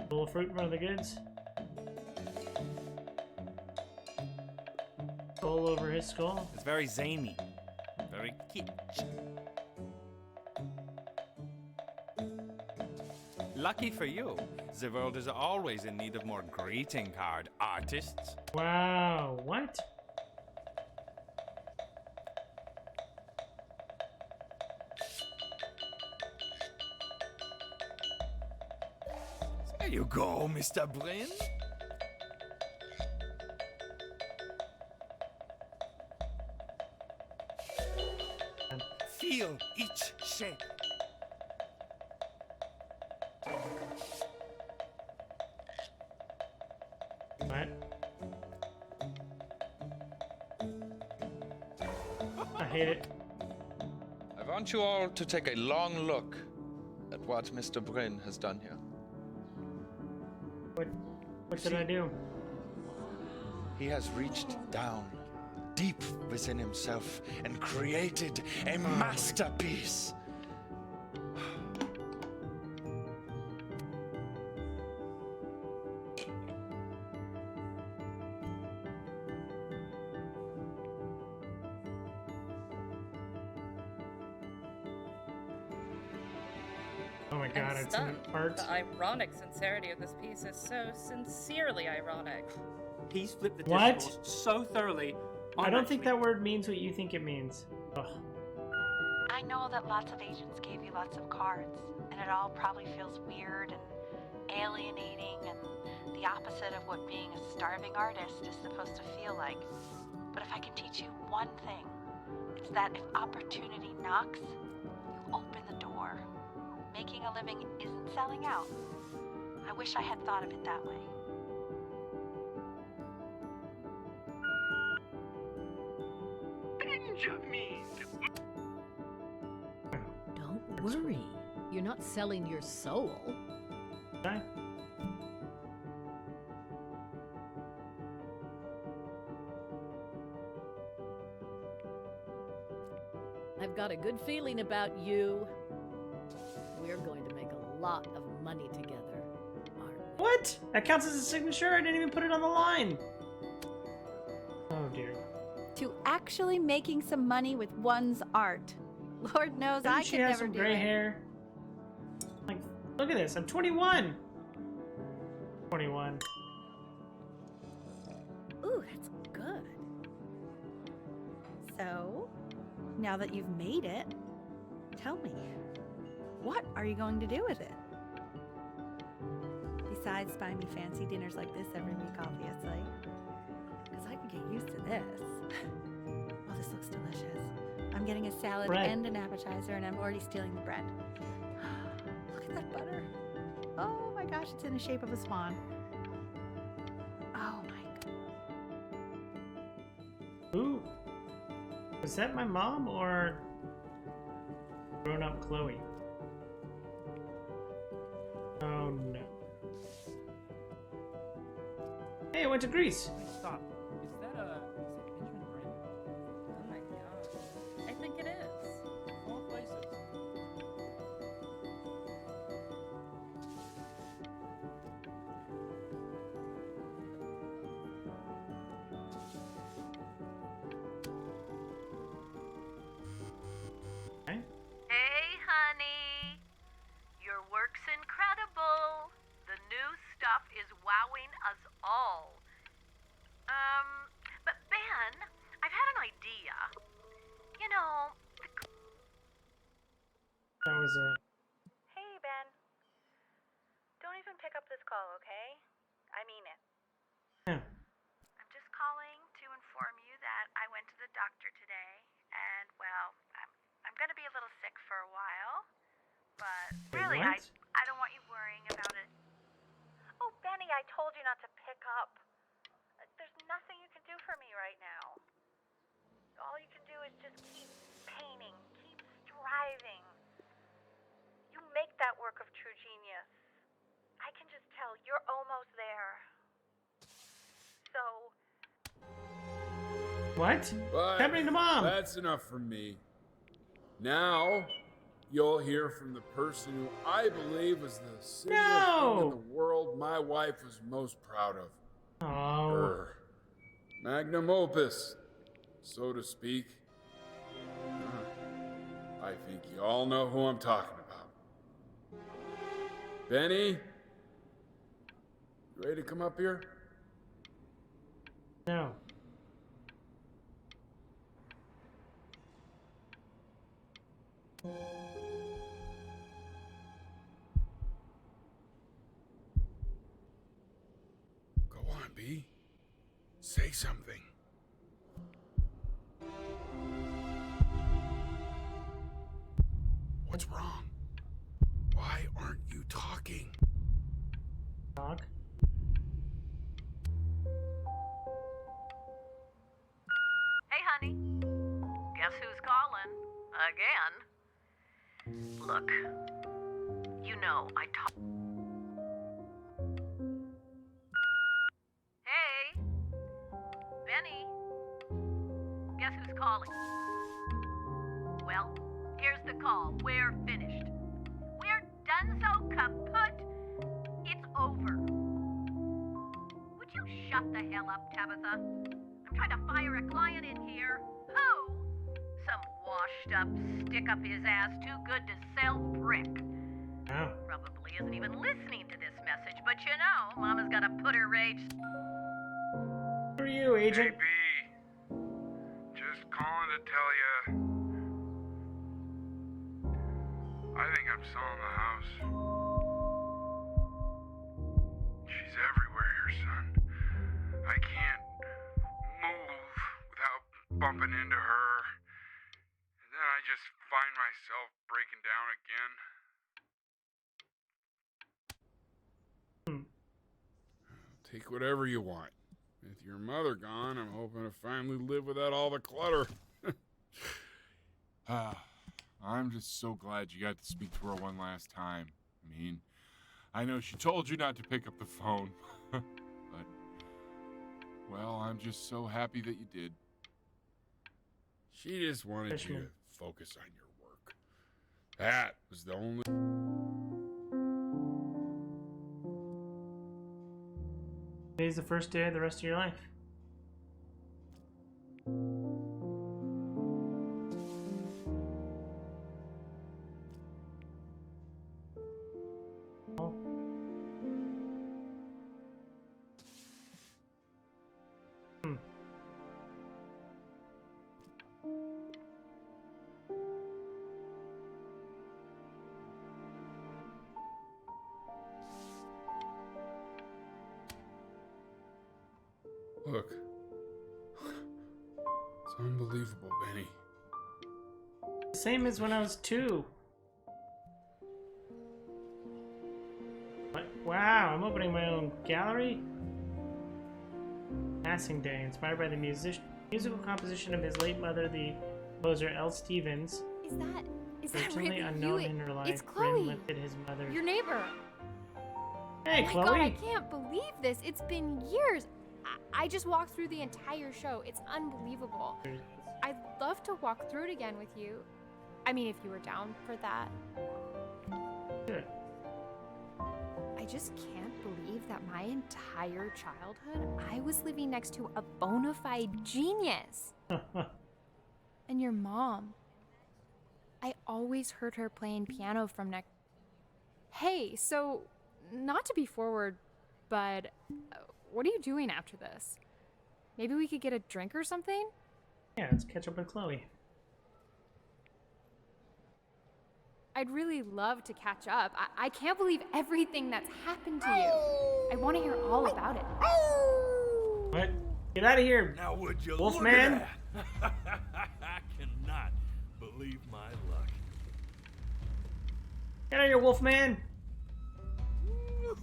Speaker 1: Full of fruit in front of the goods. All over his skull.
Speaker 12: It's very zany, very kitsch. Lucky for you, the world is always in need of more greeting card artists.
Speaker 1: Wow, what?
Speaker 12: There you go, Mr. Bryn. Feel each shape.
Speaker 1: What? I hate it.
Speaker 14: I want you all to take a long look at what Mr. Bryn has done here.
Speaker 1: What did I do?
Speaker 14: He has reached down deep within himself and created a masterpiece.
Speaker 1: Oh my god,
Speaker 15: I'm
Speaker 1: it's an
Speaker 15: stunned.
Speaker 1: art.
Speaker 15: The ironic sincerity of this piece is so sincerely ironic.
Speaker 16: He's flipped the
Speaker 1: What?
Speaker 16: discourse so thoroughly.
Speaker 1: I don't think that word means what you think it means. Ugh.
Speaker 17: I know that lots of agents gave you lots of cards, and it all probably feels weird and alienating and the opposite of what being a starving artist is supposed to feel like. But if I can teach you one thing, it's that if opportunity knocks, you open the door. Making a living isn't selling out. I wish I had thought of it that way.
Speaker 18: Benjamin! Don't worry. You're not selling your soul.
Speaker 1: Okay.
Speaker 18: I've got a good feeling about you. We're going to make a lot of money together.
Speaker 1: What? That counts as a signature? I didn't even put it on the line. Oh dear.
Speaker 3: To actually making some money with one's art. Lord knows I
Speaker 1: She
Speaker 3: could
Speaker 1: has
Speaker 3: never
Speaker 1: some
Speaker 3: do
Speaker 1: gray
Speaker 3: it.
Speaker 1: hair. Like Look at this. I'm 21. 21.
Speaker 3: Ooh, that's good. So, now that you've made it, tell me, what are you going to do with it? Besides buying me fancy dinners like this every week, obviously. Because I can get used to this. Oh, this looks delicious. I'm getting a salad
Speaker 1: Bread.
Speaker 3: and an appetizer, and I'm already stealing the bread. Look at that butter. Oh my gosh, it's in the shape of a swan. Oh my god.
Speaker 1: Ooh. Was that my mom or grown-up Chloe? Oh no. Hey, I went to Greece.
Speaker 15: Stop. Is that Benjamin Brin? Oh my god. I think it is. All places.
Speaker 1: Okay.
Speaker 18: Hey, honey. Your work's incredible. The new stuff is wowing us all. But Ben, I've had an idea. You know,
Speaker 1: That was a.
Speaker 17: Hey, Ben. Don't even pick up this call, okay? I mean it.
Speaker 1: Yeah.
Speaker 17: I'm just calling to inform you that I went to the doctor today, and, well, I'm gonna be a little sick for a while. But
Speaker 1: Wait,
Speaker 17: really,
Speaker 1: what?
Speaker 17: I don't want you worrying about it. Oh, Benny, I told you not to pick up. There's nothing you can do for me right now. All you can do is just keep painting, keep striving. You make that work of true genius. I can just tell you're almost there. So,
Speaker 1: What?
Speaker 10: But
Speaker 1: Happening to Mom?
Speaker 10: That's enough from me. Now, you'll hear from the person who I believe was the single thing in the world my wife was most proud of.
Speaker 1: Oh.
Speaker 10: Her magnum opus, so to speak. I think you all know who I'm talking about. Benny? You ready to come up here?
Speaker 1: No.
Speaker 10: Go on, B. Say something. What's wrong? Why aren't you talking?
Speaker 1: Talk.
Speaker 18: hey, honey. Guess who's calling? Again? Look, you know I talk. Hey, Benny. Guess who's calling? Well, here's the call. We're finished. We're done so kaput. It's over. Would you shut the hell up, Tabitha? I'm trying to fire a client in here. Who? Some washed up, stick up his ass, too good to sell prick.
Speaker 1: Oh.
Speaker 18: Probably isn't even listening to this message, but you know, Mama's gotta put her rage.
Speaker 1: Who are you, Agent?
Speaker 5: Hey, B. Just calling to tell you. I think I'm selling the house. She's everywhere here, son. I can't move without bumping into her. And then I just find myself breaking down again.
Speaker 10: Take whatever you want. With your mother gone, I'm hoping to finally live without all the clutter. I'm just so glad you got to speak to her one last time. I mean, I know she told you not to pick up the phone, but, well, I'm just so happy that you did. She just wanted you to focus on your work. That was the only...
Speaker 1: Today's the first day of the rest of your life.
Speaker 10: Look. It's unbelievable, Benny.
Speaker 1: Same as when I was 2. What? Wow, I'm opening my own gallery? Passing Day, inspired by the musical composition of his late mother, the composer Elle Stevens.
Speaker 19: Is that
Speaker 1: Virtually
Speaker 19: really
Speaker 1: unknown
Speaker 19: you?
Speaker 1: in her life,
Speaker 19: It's
Speaker 1: Bryn
Speaker 19: Chloe.
Speaker 1: lifted his mother.
Speaker 19: Your neighbor.
Speaker 1: Hey,
Speaker 19: oh my
Speaker 1: Chloe.
Speaker 19: God, I can't believe this. It's been years. I just walked through the entire show. It's unbelievable. I'd love to walk through it again with you. I mean, if you were down for that.
Speaker 1: Good.
Speaker 19: I just can't believe that my entire childhood, I was living next to a bona fide genius. And your mom. I always heard her playing piano from next. Hey, so, not to be forward, but what are you doing after this? Maybe we could get a drink or something?
Speaker 1: Yeah, let's catch up with Chloe.
Speaker 19: I'd really love to catch up. I can't believe everything that's happened to you. I want to hear all about it.
Speaker 1: What? Get out of here,
Speaker 2: Now would you
Speaker 1: Wolfman?
Speaker 2: look at that? I cannot believe my luck.
Speaker 1: Get out of here, Wolfman!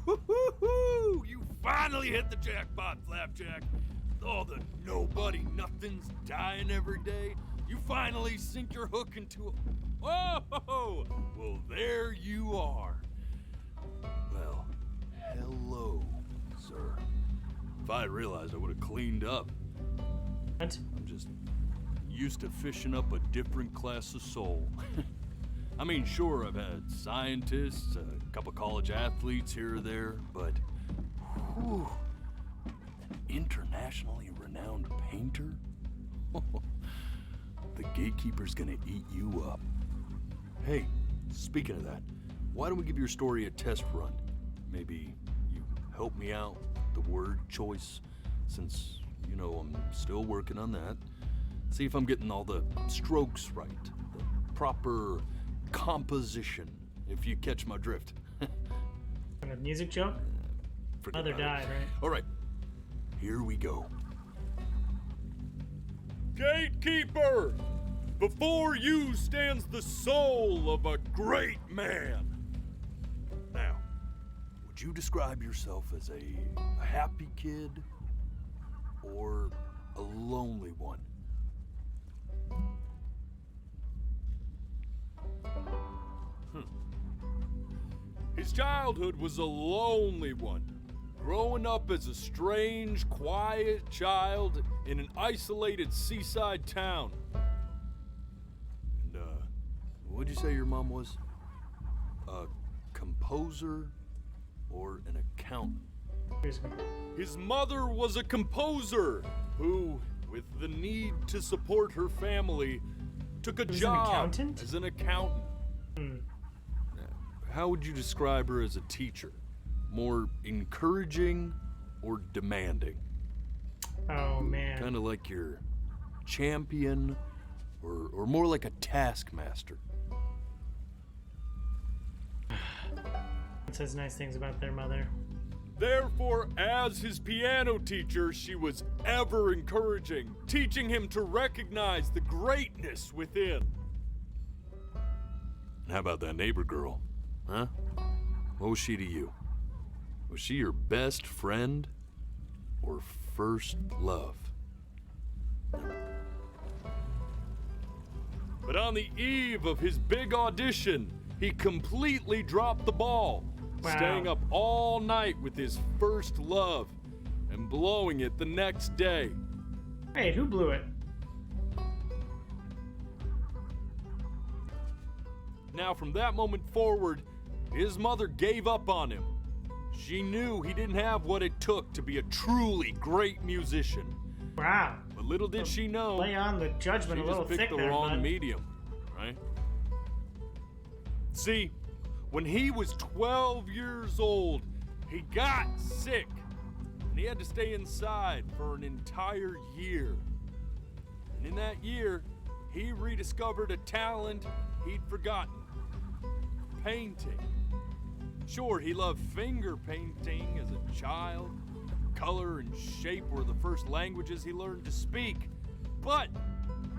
Speaker 2: Woo-hoo-hoo! You finally hit the jackpot, Flapjack. All the nobody nothings dying every day. You finally sink your hook into a... Whoa! Well, there you are. Well, hello, sir. If I had realized, I would have cleaned up.
Speaker 1: What?
Speaker 2: I'm just used to fishing up a different class of soul. I mean, sure, I've had scientists, a couple college athletes here or there, but whew, an internationally renowned painter? The gatekeeper's gonna eat you up. Hey, speaking of that, why don't we give your story a test run? Maybe you help me out with the word choice, since, you know, I'm still working on that. See if I'm getting all the strokes right, the proper composition, if you catch my drift.
Speaker 1: A music joke?
Speaker 2: Forget
Speaker 1: Mother
Speaker 2: about it.
Speaker 1: died, right?
Speaker 2: All right, here we go.
Speaker 12: Gatekeeper! Before you stands the soul of a great man.
Speaker 2: Now, would you describe yourself as a happy kid or a lonely one?
Speaker 12: His childhood was a lonely one, growing up as a strange, quiet child in an isolated seaside town.
Speaker 2: And, what'd you say your mom was? A composer or an accountant?
Speaker 12: His mother was a composer who, with the need to support her family, took a job as an accountant.
Speaker 2: How would you describe her as a teacher? More encouraging or demanding?
Speaker 1: Oh, man.
Speaker 2: Kind of like your champion or more like a taskmaster?
Speaker 1: It says nice things about their mother.
Speaker 12: Therefore, as his piano teacher, she was ever encouraging, teaching him to recognize the greatness within.
Speaker 2: How about that neighbor girl? Huh? What was she to you? Was she your best friend or first love?
Speaker 12: But on the eve of his big audition, he completely dropped the ball, staying up all night with his first love and blowing it the next day.
Speaker 1: Wait, who blew it?
Speaker 12: Now, from that moment forward, his mother gave up on him. She knew he didn't have what it took to be a truly great musician.
Speaker 1: Wow.
Speaker 12: But little did she know,
Speaker 1: Lay on the judgment
Speaker 12: she
Speaker 1: a little
Speaker 12: just picked
Speaker 1: thick
Speaker 12: the
Speaker 1: there,
Speaker 12: wrong
Speaker 1: bud.
Speaker 12: medium, right? See, when he was 12 years old, he got sick, and he had to stay inside for an entire year. And in that year, he rediscovered a talent he'd forgotten: painting. Sure, he loved finger painting as a child, color and shape were the first languages he learned to speak. But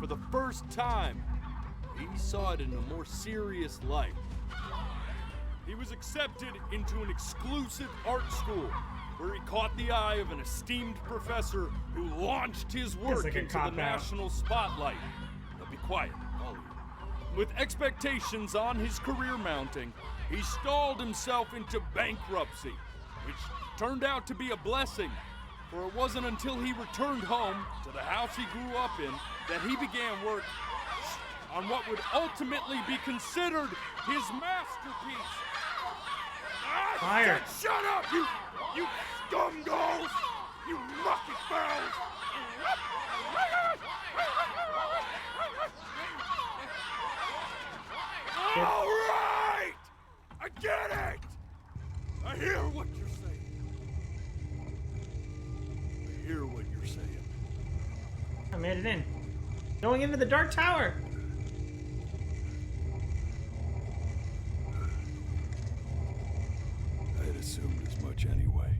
Speaker 12: for the first time, he saw it in a more serious light. He was accepted into an exclusive art school where he caught the eye of an esteemed professor who launched his work
Speaker 1: like a
Speaker 12: into the
Speaker 1: cop-out.
Speaker 12: national spotlight. Now be quiet, all of you. With expectations on his career mounting, he stalled himself into bankruptcy, which turned out to be a blessing, for it wasn't until he returned home to the house he grew up in that he began work on what would ultimately be considered his masterpiece.
Speaker 1: Fire.
Speaker 12: Shut up, you scumballs! You lucky fowls! All right! I get it! I hear what you're saying. I hear what you're saying.
Speaker 1: I made it in. Going into the Dark Tower.
Speaker 2: I had assumed as much anyway.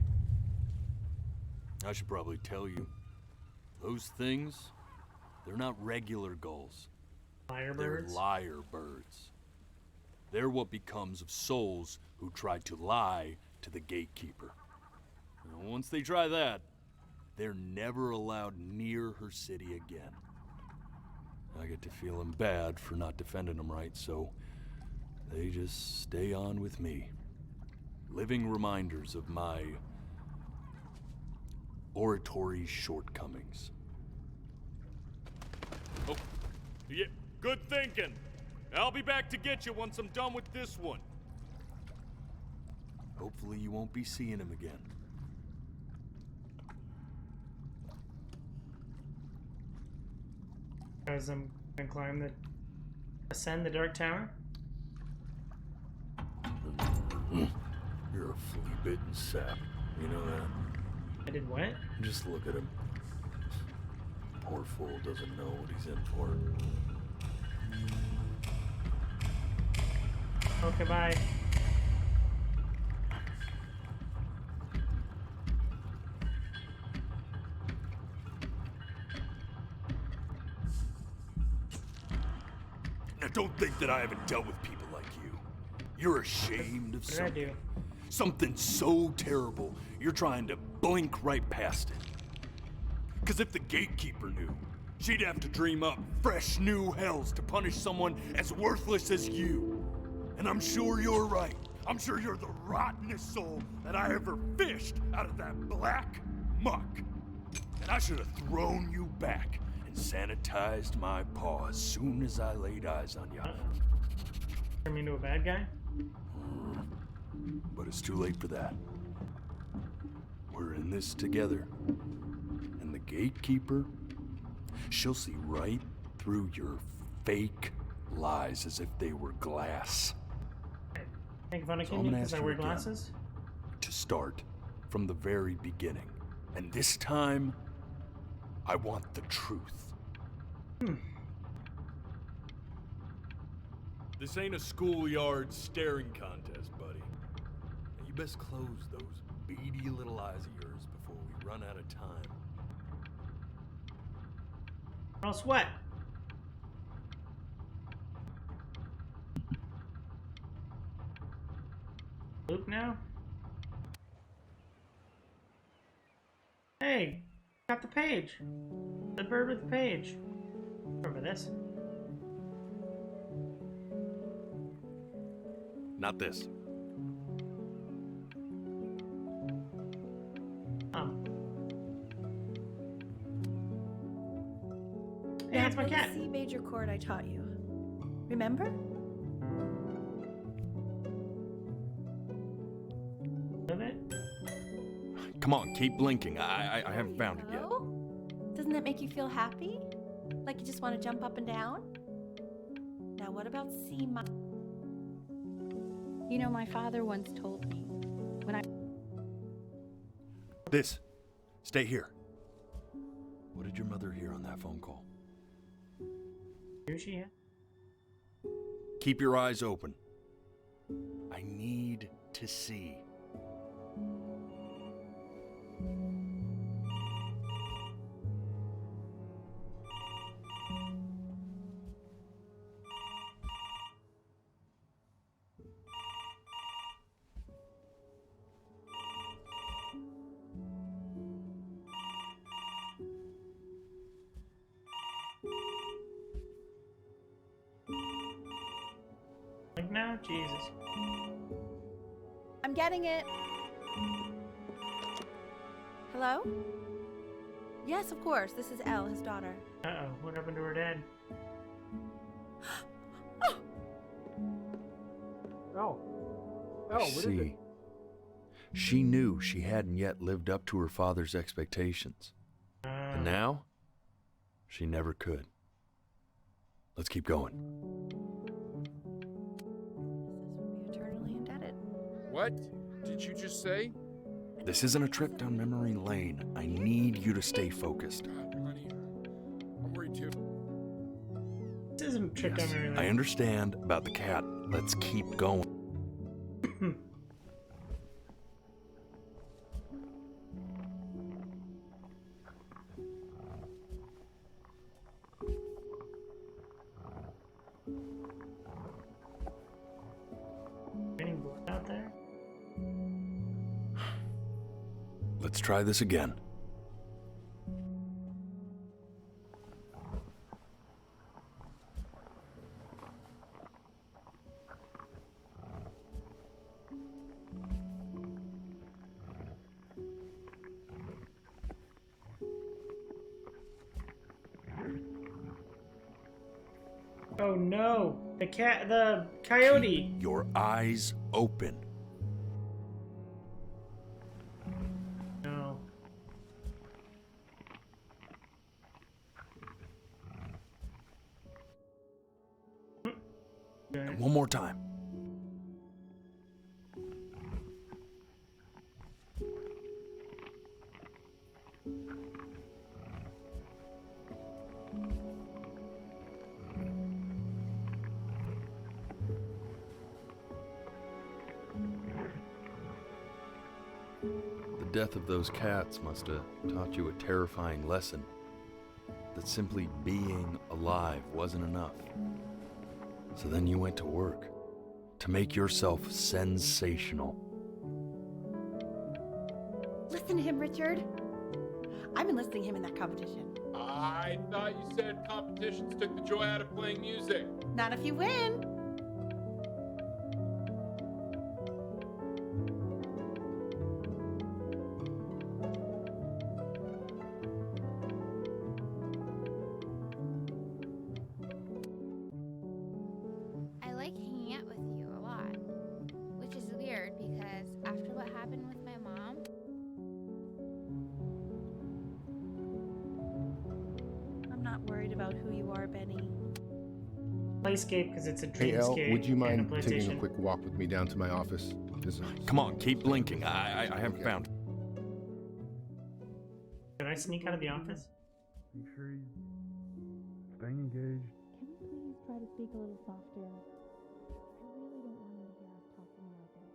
Speaker 2: I should probably tell you, those things, they're not regular gulls.
Speaker 1: Lyrebirds?
Speaker 2: They're lyre birds. They're what becomes of souls who try to lie to the gatekeeper. And once they try that, they're never allowed near her city again. I get to feeling bad for not defending them right, so they just stay on with me. Living reminders of my oratory shortcomings.
Speaker 12: Oh, yeah, good thinking. I'll be back to get you once I'm done with this one.
Speaker 2: Hopefully you won't be seeing him again.
Speaker 1: As I'm gonna ascend the Dark Tower.
Speaker 2: You're a flea-bitten sap. You know that?
Speaker 1: I did what?
Speaker 2: Just look at him. Poor fool doesn't know what he's in for.
Speaker 1: Okay, bye.
Speaker 2: Now don't think that I haven't dealt with people like you. You're ashamed of
Speaker 1: What did I
Speaker 2: something.
Speaker 1: do?
Speaker 2: Something so terrible, you're trying to blink right past it. Because if the gatekeeper knew, she'd have to dream up fresh new hells to punish someone as worthless as you. And I'm sure you're right. I'm sure you're the rottenest soul that I ever fished out of that black muck. And I should have thrown you back and sanitized my paw as soon as I laid eyes on you.
Speaker 1: Turn me into a bad guy?
Speaker 2: But it's too late for that. We're in this together. And the gatekeeper, she'll see right through your fake lies as if they were glass.
Speaker 1: Make fun of
Speaker 2: So I'm
Speaker 1: me
Speaker 2: gonna
Speaker 1: because
Speaker 2: ask
Speaker 1: I
Speaker 2: you
Speaker 1: wear
Speaker 2: again.
Speaker 1: glasses?
Speaker 2: To start from the very beginning. And this time, I want the truth.
Speaker 12: This ain't a schoolyard staring contest, buddy. You best close those beady little eyes of yours before we run out of time.
Speaker 1: I'll sweat. Loop now? Hey, got the page. The bird with the page. Remember this?
Speaker 12: Not this.
Speaker 1: Hey, that's my
Speaker 3: Play
Speaker 1: cat.
Speaker 3: the C major chord I taught you. Remember?
Speaker 1: Love it.
Speaker 2: Come on, keep blinking. I haven't found it yet.
Speaker 3: Hello? Doesn't that make you feel happy? Like you just want to jump up and down? Now what about C minor?
Speaker 4: You know, my father once told me when I.
Speaker 2: This. Stay here. What did your mother hear on that phone call?
Speaker 1: Here she is.
Speaker 2: Keep your eyes open. I need to see.
Speaker 1: now? Jesus.
Speaker 3: I'm getting it. Hello? Yes, of course. This is Elle, his daughter.
Speaker 1: Uh-oh, what happened to her dad?
Speaker 10: Oh, what is it?
Speaker 2: See, she knew she hadn't yet lived up to her father's expectations. And now, she never could. Let's keep going.
Speaker 3: Eternally indebted.
Speaker 10: What did you just say?
Speaker 2: This isn't a trip down memory lane. I need you to stay focused.
Speaker 10: Honey, I'm worried too.
Speaker 1: This isn't a trip down memory lane.
Speaker 2: I understand about the cat. Let's keep going.
Speaker 1: Raining blood out there?
Speaker 2: Let's try this again.
Speaker 1: Oh no! The coyote!
Speaker 2: Keep your eyes open.
Speaker 1: No.
Speaker 2: And one more time. The death of those cats must have taught you a terrifying lesson. That simply being alive wasn't enough. So then you went to work to make yourself sensational.
Speaker 3: Listen to him, Richard. I'm enlisting him in that competition.
Speaker 10: I thought you said competitions took the joy out of playing music.
Speaker 3: Not if you win.
Speaker 7: I like hanging out with you a lot, which is weird because after what happened with my mom,
Speaker 3: I'm not worried about who you are, Benny.
Speaker 1: Playscape because it's a
Speaker 8: Hey, Elle,
Speaker 1: dreamscape.
Speaker 8: would you
Speaker 1: and a
Speaker 8: mind taking a
Speaker 1: PlayStation.
Speaker 8: quick walk with me down to my office?
Speaker 2: Come on, keep blinking. I haven't found.
Speaker 1: Did I sneak out of the office?
Speaker 5: Make sure you stay engaged.
Speaker 6: Can you please try to speak a little softer? I really don't want him to hear us talking about this.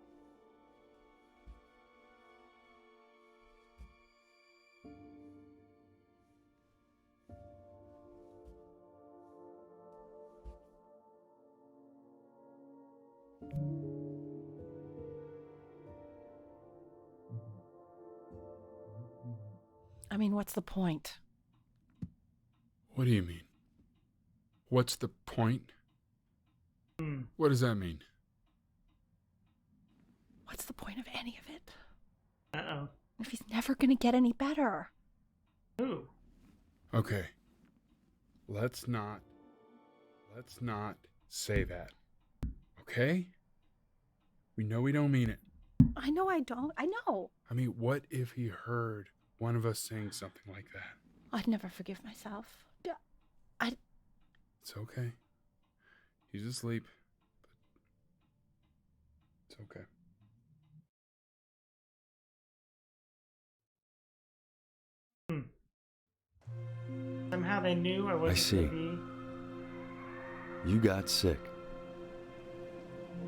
Speaker 3: I mean, what's the point?
Speaker 10: What do you mean? What's the point? What does that mean?
Speaker 3: What's the point of any of it?
Speaker 1: Uh-oh.
Speaker 3: If he's never gonna get any better.
Speaker 1: Who?
Speaker 10: Okay. Let's not say that. Okay? We know we don't mean it.
Speaker 3: I know I don't. I know.
Speaker 10: I mean, what if he heard one of us saying something like that?
Speaker 3: I'd never forgive myself.
Speaker 10: It's okay. He's asleep. But it's okay.
Speaker 1: Somehow they knew I wasn't
Speaker 2: see.
Speaker 1: going to be.
Speaker 2: You got sick.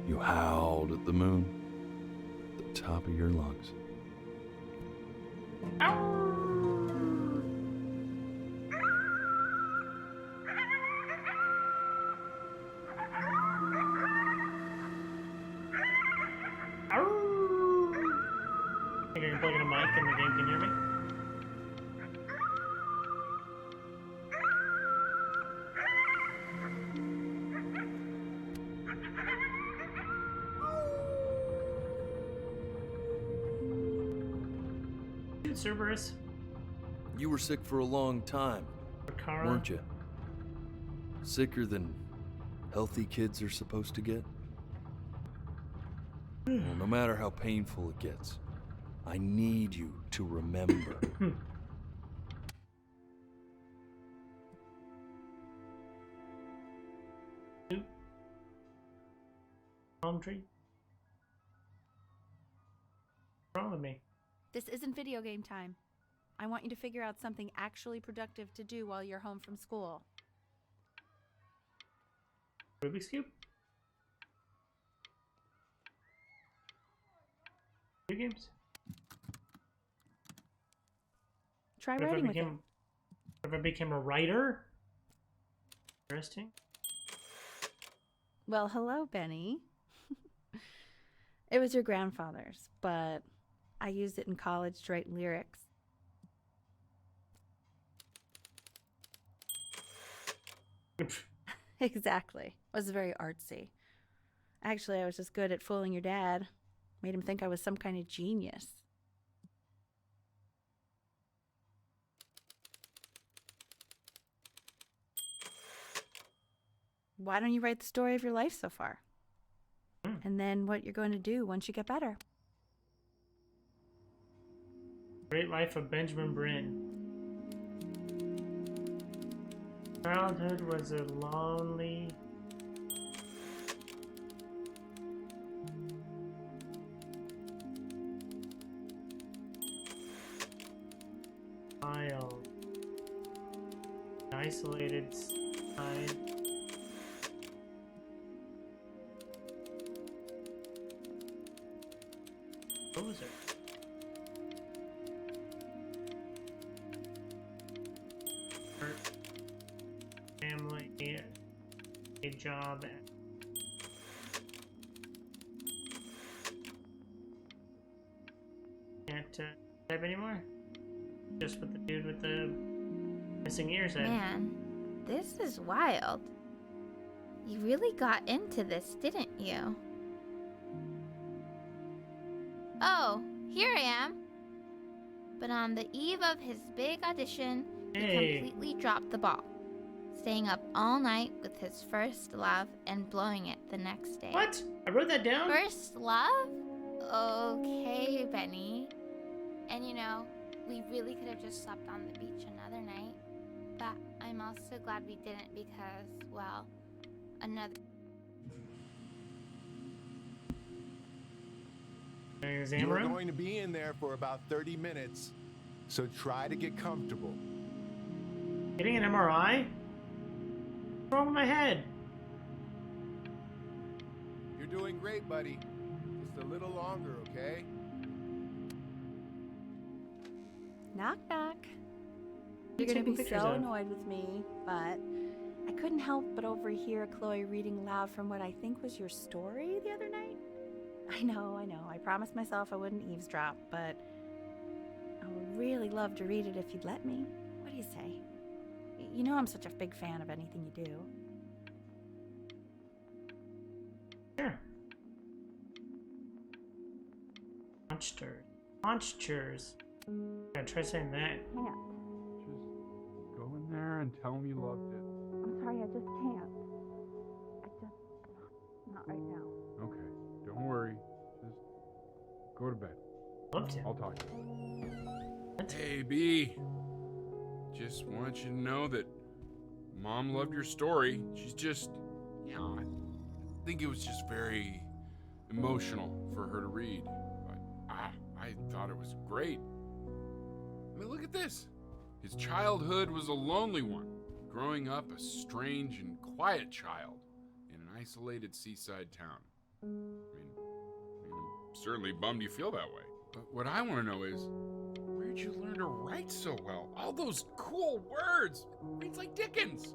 Speaker 2: You howled at the moon at the top of your lungs.
Speaker 1: I think I can plug in a mic and the game can hear me. Cerberus.
Speaker 2: You were sick for a long time,
Speaker 1: Rakara.
Speaker 2: weren't you? Sicker than healthy kids are supposed to get? Well, no matter how painful it gets, I need you to remember.
Speaker 1: Palm tree. What's wrong with me?
Speaker 4: This isn't video game time. I want you to figure out something actually productive to do while you're home from school.
Speaker 1: Rubik's Cube? Video games?
Speaker 4: Try
Speaker 1: What if I
Speaker 4: writing with it.
Speaker 1: became- What if I became a writer? Interesting.
Speaker 4: Well, hello, Benny. It was your grandfather's, but I used it in college to write lyrics. Exactly. It was very artsy. Actually, I was just good at fooling your dad. Made him think I was some kind of genius. Why don't you write the story of your life so far? And then what you're going to do once you get better.
Speaker 1: Great Life of Benjamin Bryn. Childhood was a lonely. Wild. Isolated side. Poser. Family, a job. Can't type anymore. Just what the dude with the missing ear said.
Speaker 7: Man, this is wild. You really got into this, didn't you? Oh, here I am. But on the eve of his big audition, he completely dropped the ball, staying up all night with his first love and blowing it the next day.
Speaker 1: What? I wrote that down?
Speaker 7: First love? Okay, Benny. And you know, we really could have just slept on the beach another night. But I'm also glad we didn't because, well, another...
Speaker 20: You're going to be in there for about 30 minutes, so try to get comfortable.
Speaker 1: Getting an MRI? What's wrong with my head?
Speaker 20: You're doing great, buddy. Just a little longer, okay?
Speaker 4: Knock, knock.
Speaker 1: You
Speaker 4: You're going to
Speaker 1: taking
Speaker 4: be
Speaker 1: pictures
Speaker 4: so
Speaker 1: of?
Speaker 4: annoyed with me, but I couldn't help but overhear Chloe reading loud from what I think was your story the other night. I know. I promised myself I wouldn't eavesdrop, but I would really love to read it if you'd let me. What do you say? You know I'm such a big fan of anything you do.
Speaker 1: Sure. Monsters. Yeah, try saying that.
Speaker 4: Can't.
Speaker 10: Just go in there and tell him you loved it.
Speaker 4: I'm sorry, I just can't. Not right now.
Speaker 10: Okay, don't worry. Just go to bed.
Speaker 1: Loved it.
Speaker 10: I'll talk to you.
Speaker 5: Hey, B. Just want you to know that Mom loved your story. She's just, you know, I think it was just very emotional for her to read. But I thought it was great. I mean, look at this. His childhood was a lonely one, growing up a strange and quiet child in an isolated seaside town. I mean, I'm certainly bummed you feel that way. But what I want to know is, where'd you learn to write so well? All those cool words! Reads like Dickens!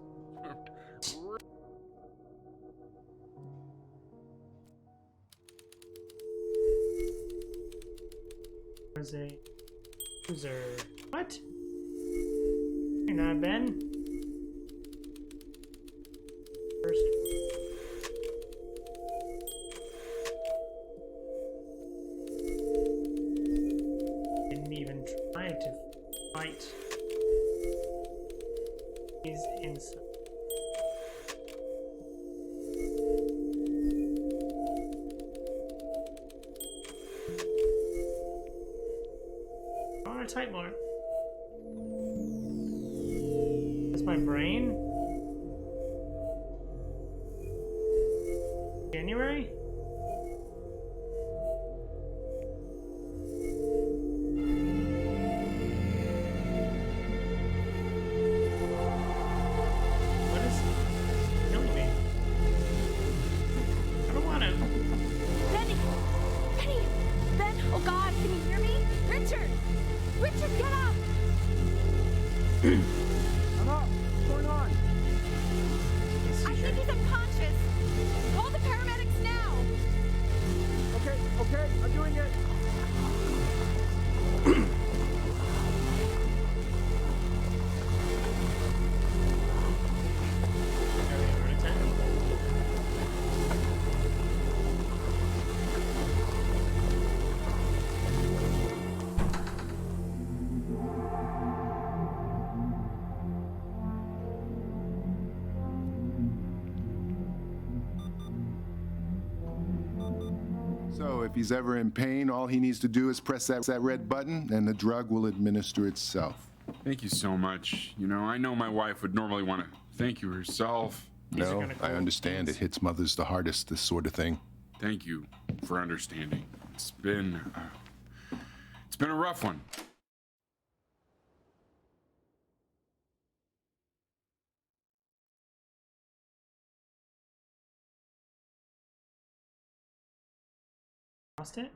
Speaker 1: Was a user. What? Hey, not Ben. First. Didn't even try He's inside. I want to type more. That's my brain? January? What is killing me? I don't want to.
Speaker 3: Benny! Benny! Ben! Oh God, can you hear me? Richard! Richard, get up!
Speaker 21: I'm up. What's going on?
Speaker 3: I think he's unconscious. Call the paramedics now.
Speaker 21: Okay, I'm doing it.
Speaker 20: So if he's ever in pain, all he needs to do is press that red button and the drug will administer itself.
Speaker 10: Thank you so much. You know, I know my wife would normally want to thank you herself.
Speaker 20: No, I understand. It hits mothers the hardest, this sort of thing.
Speaker 10: Thank you for understanding. It's been a rough one.
Speaker 1: Lost it?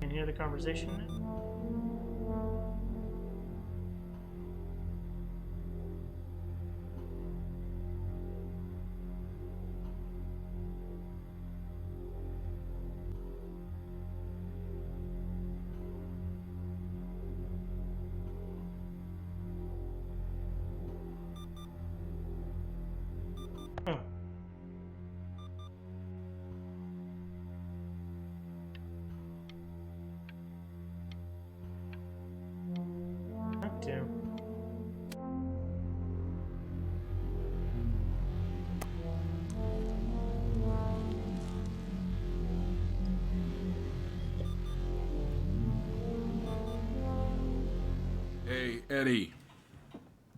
Speaker 1: Can you hear the conversation now?
Speaker 10: Hey, Eddie.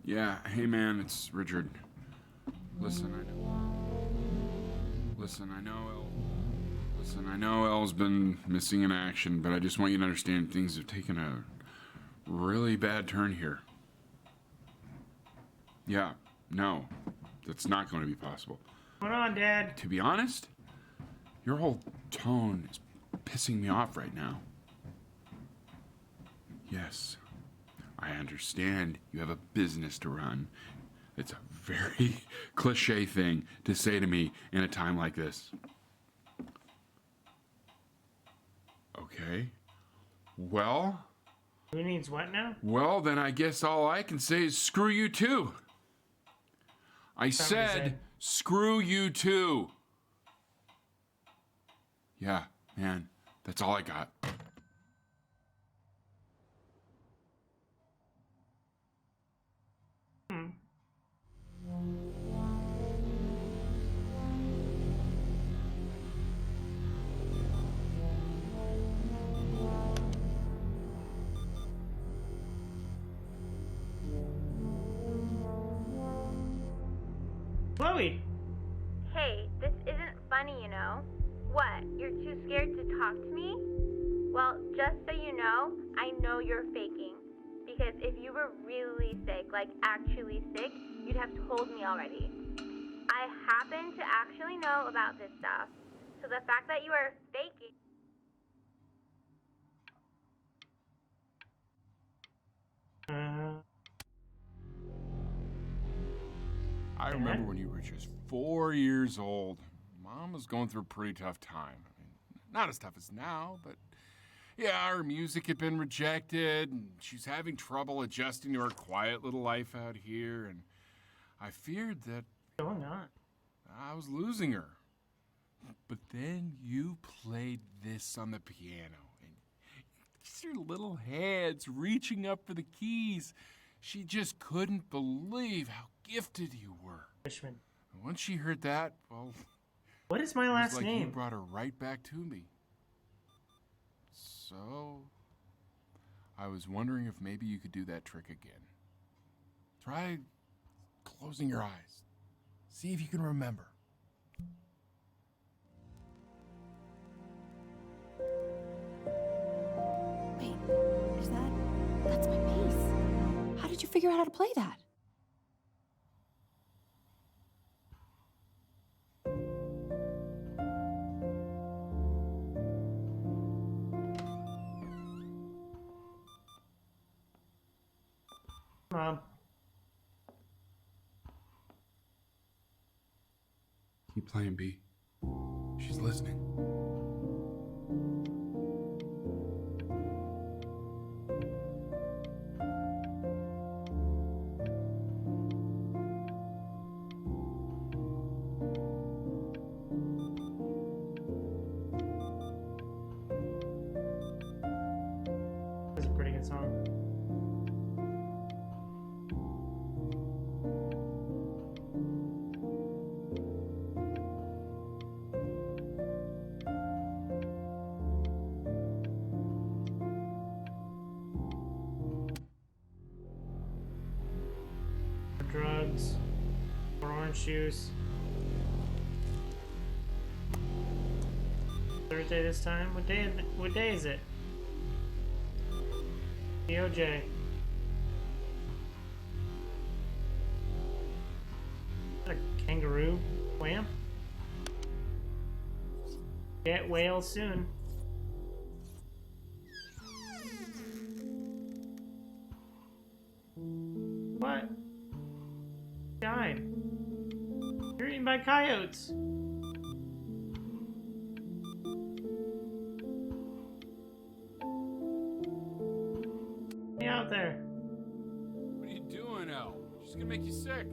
Speaker 10: Yeah, hey man, it's Richard. Listen, I know Elle's been missing in action, but I just want you to understand things have taken a really bad turn here. Yeah, no, that's not going to be possible.
Speaker 1: What's going on, Dad?
Speaker 10: To be honest, your whole tone is pissing me off right now. Yes, I understand you have a business to run. It's a very cliche thing to say to me in a time like this. Okay. Well?
Speaker 1: Who needs what now?
Speaker 10: Well, then I guess all I can say is screw you too. I said screw you too. Yeah, man, that's all I got.
Speaker 1: Chloe!
Speaker 11: Hey, this isn't funny, you know. What? You're too scared to talk to me? Well, just so you know, I know you're faking. Because if you were really sick, like actually sick, you'd have told me already. I happen to actually know about this stuff. So the fact that you are faking...
Speaker 10: I remember when you were just 4 years old. Mom was going through a pretty tough time. I mean, not as tough as now, but Yeah, her music had been rejected, and she's having trouble adjusting to her quiet little life out here, and I feared that
Speaker 1: going on?
Speaker 10: I was losing her. But then you played this on the piano, and your little hands reaching up for the keys. She just couldn't believe how gifted you were.
Speaker 1: Fishman.
Speaker 10: And once she heard that, well,
Speaker 1: what is my
Speaker 10: it was
Speaker 1: last
Speaker 10: like
Speaker 1: name?
Speaker 10: You brought her right back to me. So, I was wondering if maybe you could do that trick again. Try closing your eyes. See if you can remember.
Speaker 3: Wait, that's my piece. How did you figure out how to play that?
Speaker 1: Mom.
Speaker 10: Keep playing, B. She's listening.
Speaker 1: That's a pretty good song. Drugs, or orange juice. Thursday this time? What day is it? DOJ. Is that a kangaroo clamp? Get whale soon. What? Died. You're eaten by coyotes. Stay out there.
Speaker 10: What are you doing, Elle? She's gonna make you sick.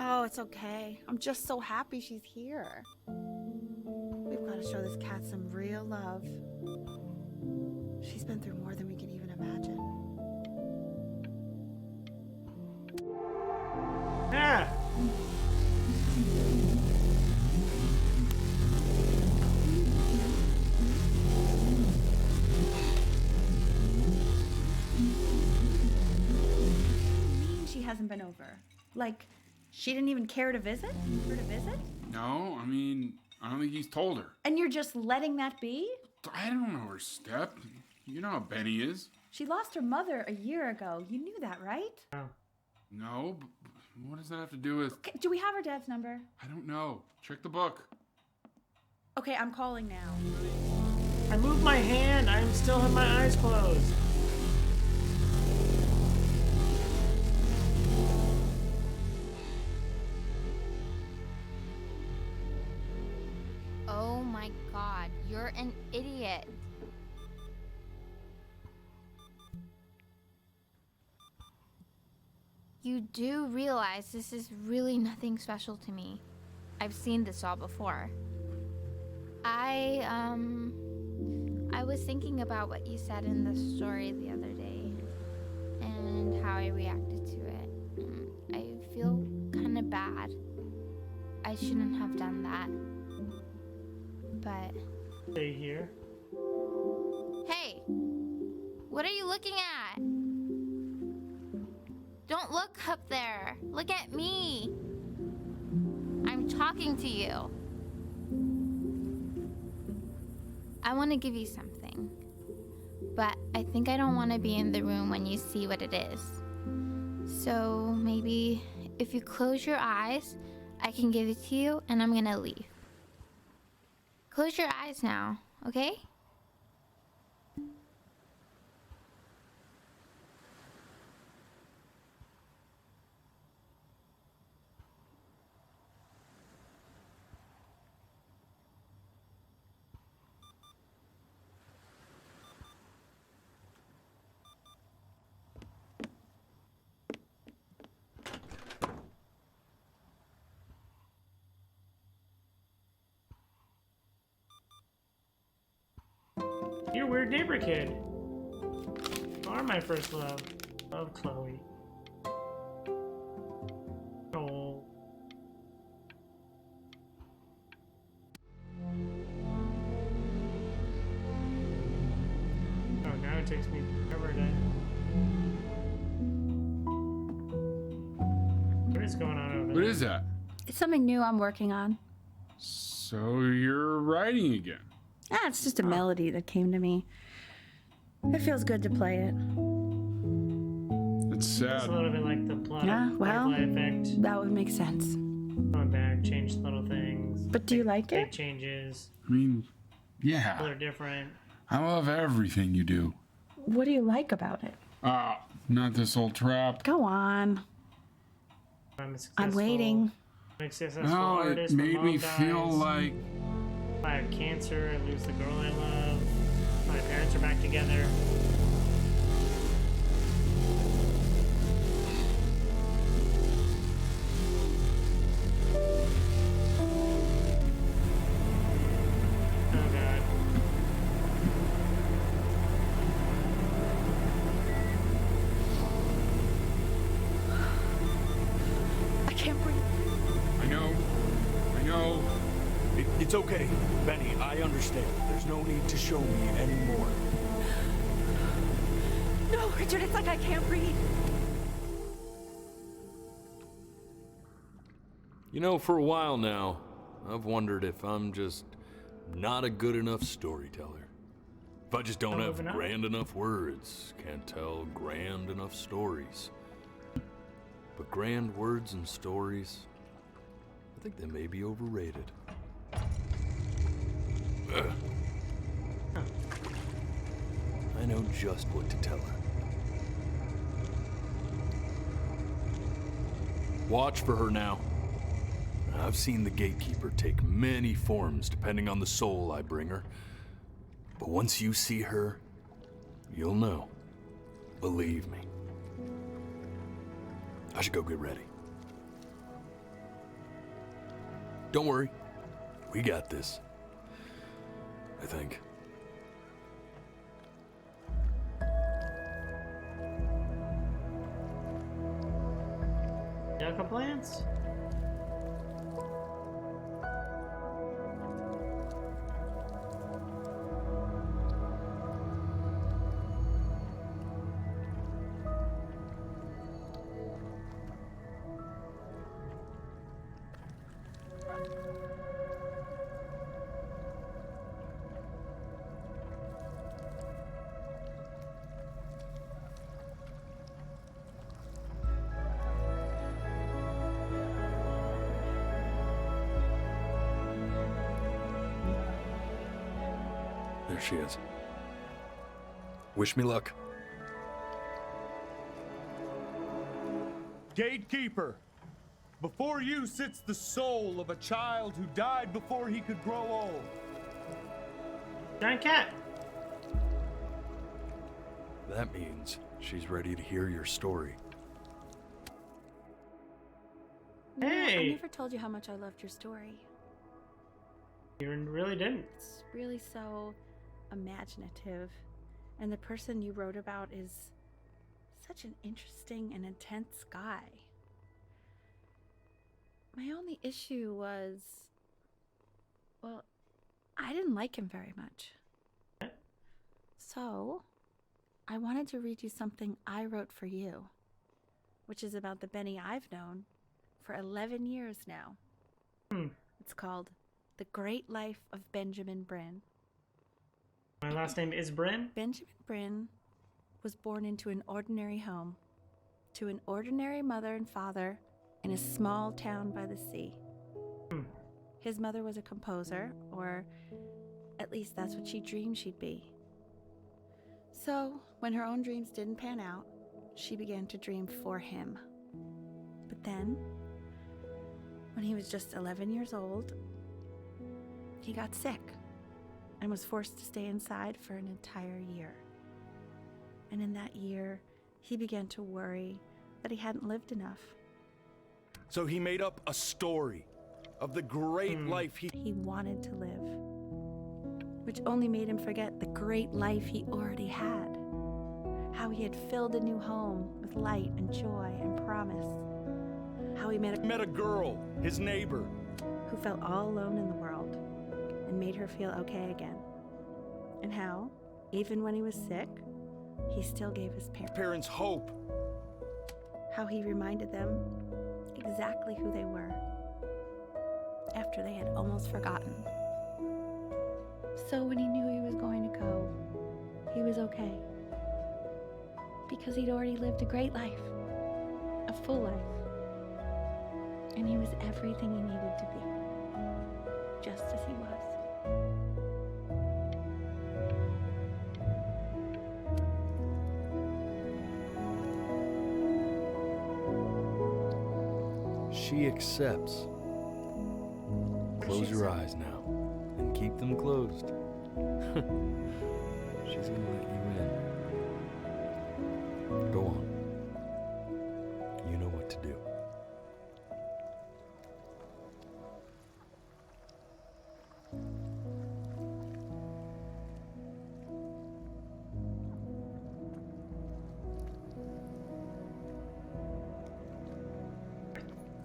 Speaker 3: Oh, it's okay. I'm just so happy she's here. We've got to show this cat some real love. She's been through more than we can even imagine.
Speaker 1: Ah!
Speaker 3: She hasn't been over. Like, she didn't even care to visit?
Speaker 10: No, I mean, I don't think he's told her.
Speaker 3: And you're just letting that be?
Speaker 10: I don't know her step. You know how Benny is.
Speaker 3: She lost her mother a year ago. You knew that, right?
Speaker 10: No, but what does that have to do with...
Speaker 3: Okay, do we have her dad's number?
Speaker 10: I don't know. Check the book.
Speaker 3: Okay, I'm calling now.
Speaker 1: I moved my hand. I still have my eyes closed.
Speaker 7: Oh my god, you're an idiot. You do realize this is really nothing special to me. I've seen this all before. I was thinking about what you said in the story the other day and how I reacted to it. I feel kind of bad. I shouldn't have done that. But...
Speaker 1: Stay here.
Speaker 7: Hey! What are you looking at? Don't look up there. Look at me. I'm talking to you. I want to give you something. But I think I don't want to be in the room when you see what it is. So maybe if you close your eyes, I can give it to you and I'm gonna leave. Close your eyes now, okay?
Speaker 1: You're a weird neighbor kid. You are my first love. Love Chloe. Oh. Oh, now it takes me forever to... What is going on over there?
Speaker 10: What is that?
Speaker 4: It's something new I'm working on.
Speaker 10: So you're writing again?
Speaker 4: Ah, it's just a melody that came to me. It feels good to play it.
Speaker 10: It's sad.
Speaker 1: It's a little bit like the plot
Speaker 4: Yeah,
Speaker 1: of
Speaker 4: well,
Speaker 1: Butterfly Effect.
Speaker 4: that would make sense.
Speaker 1: Going back, change little things.
Speaker 4: But do you like
Speaker 1: Big
Speaker 4: it?
Speaker 1: changes.
Speaker 10: I mean, yeah.
Speaker 1: People are different.
Speaker 10: I love everything you do.
Speaker 4: What do you like about it?
Speaker 10: Not this old trap.
Speaker 4: Go on. I'm waiting.
Speaker 1: Successful
Speaker 10: No, it
Speaker 1: artist, my
Speaker 10: made
Speaker 1: mom
Speaker 10: me
Speaker 1: dies.
Speaker 10: feel like
Speaker 1: I have cancer, I lose the girl I love. My parents are back together. Oh god.
Speaker 4: I can't breathe.
Speaker 10: I know.
Speaker 2: It's okay, Benny. I understand. There's no need to show me anymore.
Speaker 4: No, Richard, it's like I can't breathe.
Speaker 2: You know, for a while now, I've wondered if I'm just not a good enough storyteller. If I just don't have grand enough words, can't tell grand enough stories. But grand words and stories, I think they may be overrated. I know just what to tell her. Watch for her now. I've seen the gatekeeper take many forms depending on the soul I bring her. But once you see her, you'll know. Believe me. I should go get ready. Don't worry. We got this. I think.
Speaker 1: Yucca plants?
Speaker 2: There she is. Wish me luck.
Speaker 9: Gatekeeper, before you sits the soul of a child who died before he could grow old.
Speaker 1: Giant cat.
Speaker 2: That means she's ready to hear your story.
Speaker 4: No,
Speaker 1: Hey!
Speaker 4: I never told you how much I loved your story.
Speaker 1: You really didn't.
Speaker 4: It's really so imaginative. And the person you wrote about is such an interesting and intense guy. My only issue was, well, I didn't like him very much. So, I wanted to read you something I wrote for you, which is about the Benny I've known for 11 years now. It's called The Great Life of Benjamin Brin.
Speaker 1: My last name is Bryn.
Speaker 4: Benjamin Brin was born into an ordinary home, to an ordinary mother and father in a small town by the sea. His mother was a composer, or at least that's what she dreamed she'd be. So, when her own dreams didn't pan out, she began to dream for him. But then, when he was just 11 years old, he got sick and was forced to stay inside for an entire year. And in that year, he began to worry that he hadn't lived enough.
Speaker 9: So he made up a story of the great life he
Speaker 4: wanted to live.
Speaker 3: which only made him forget the great life he already had. How he had filled a new home with light and joy and promise. How he met
Speaker 12: a girl, his neighbor,
Speaker 3: who felt all alone in the world and made her feel okay again. And how, even when he was sick, he still gave his
Speaker 12: parents hope.
Speaker 3: How he reminded them exactly who they were after they had almost forgotten.
Speaker 4: So when he knew he was going to go, he was okay. Because he'd already lived a great life, a full life. And he was everything he needed to be, just as he was.
Speaker 2: She accepts. Close your eyes now, and keep them closed. She's gonna let you in. Go on. You know what to do.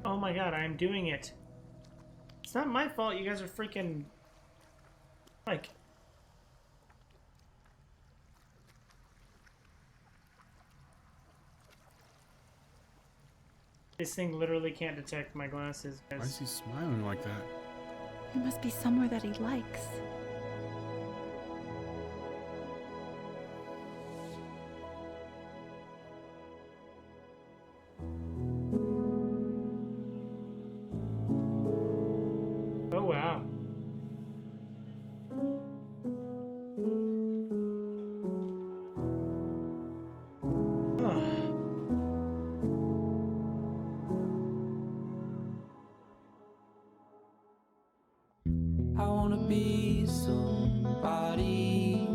Speaker 1: Oh my god, I'm doing it. It's not my fault, you guys are freaking... like... This thing literally can't detect my glasses.
Speaker 10: Why is he smiling like that?
Speaker 3: It must be somewhere that he likes.
Speaker 1: Oh wow.
Speaker 13: I wanna be somebody.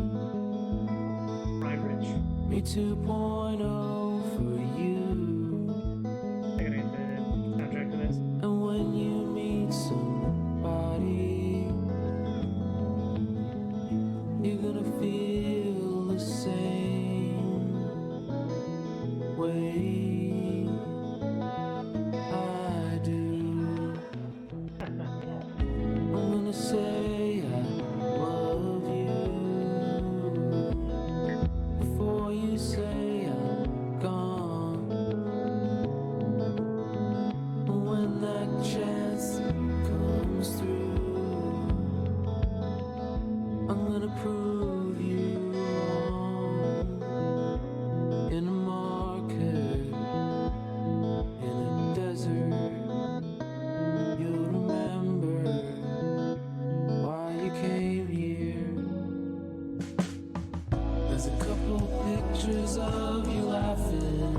Speaker 13: Me 2.0 for you.
Speaker 1: I gotta get the soundtrack to this.
Speaker 13: And when you meet somebody, you're gonna feel the same way I do. I'm gonna say I love you before you say I'm gone. And when that chance comes through, I'm gonna prove you wrong. In a market, in a desert, you'll remember why you came here. There's a couple pictures of you laughing,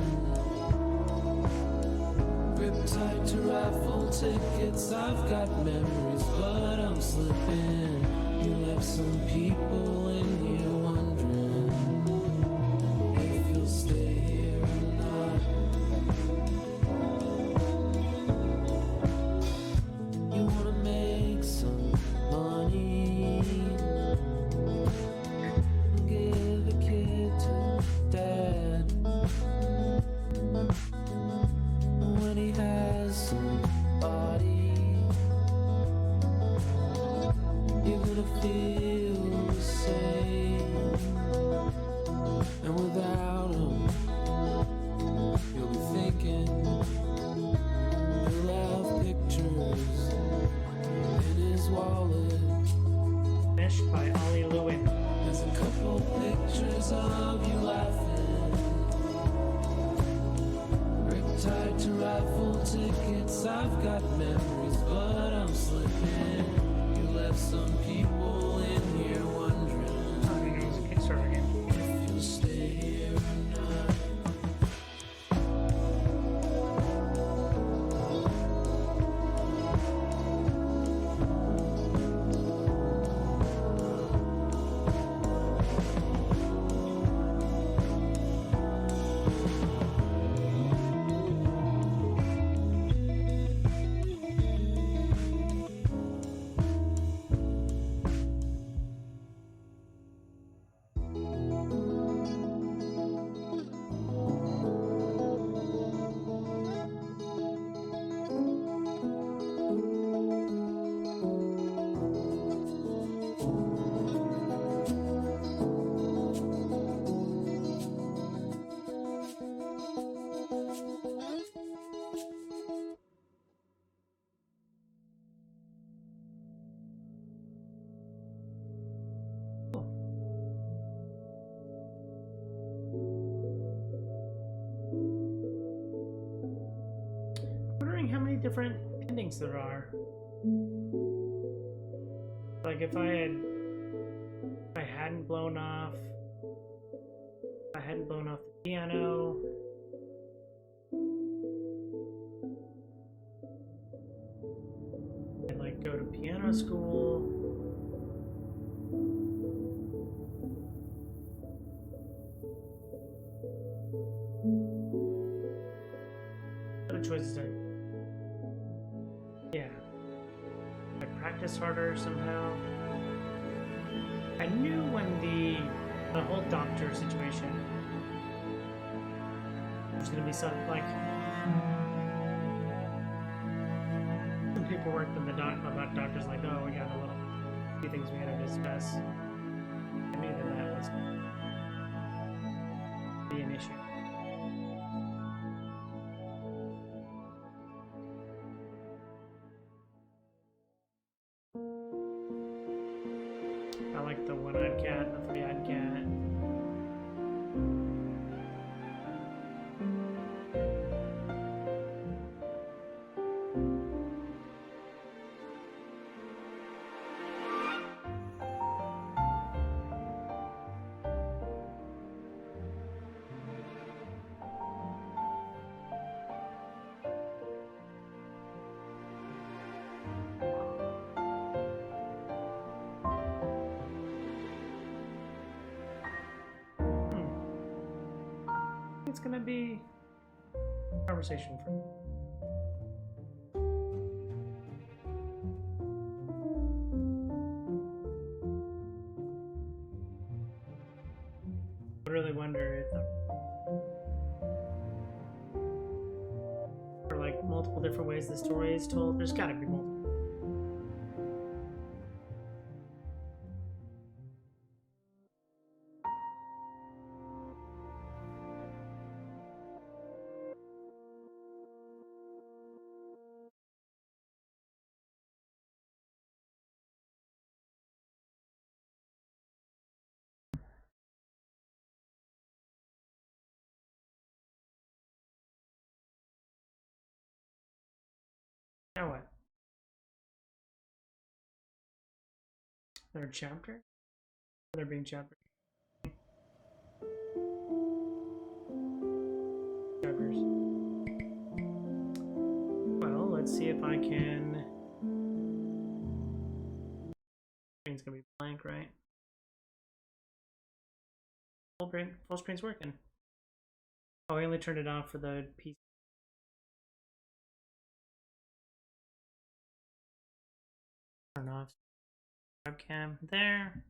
Speaker 13: grip tight to raffle tickets. I've got memories, but I'm slipping. You left some people in here wondering if you'll stay here or not. You wanna make some money, give a kid to dad. When he has somebody, you're gonna feel the same.
Speaker 1: thinks there are. Like if I hadn't blown off the piano, I'd like go to piano school. Other choices are, yeah. I practice harder somehow. I knew when the whole doctor situation was gonna be something like some paperwork from the about doctors like, oh, we got a few things we gotta discuss. I knew that was gonna be an issue. I like the one-eyed cat, the three-eyed cat. It's gonna be a conversation for I really wonder if there are like multiple different ways the story is told. There's gotta be multiple. Now what? Third chapter? They're being chapter. Chapters. Well, let's see if I can. Screen's gonna be blank, right? Full screen's working. Oh, I only turned it off for the PC. Turn off webcam there.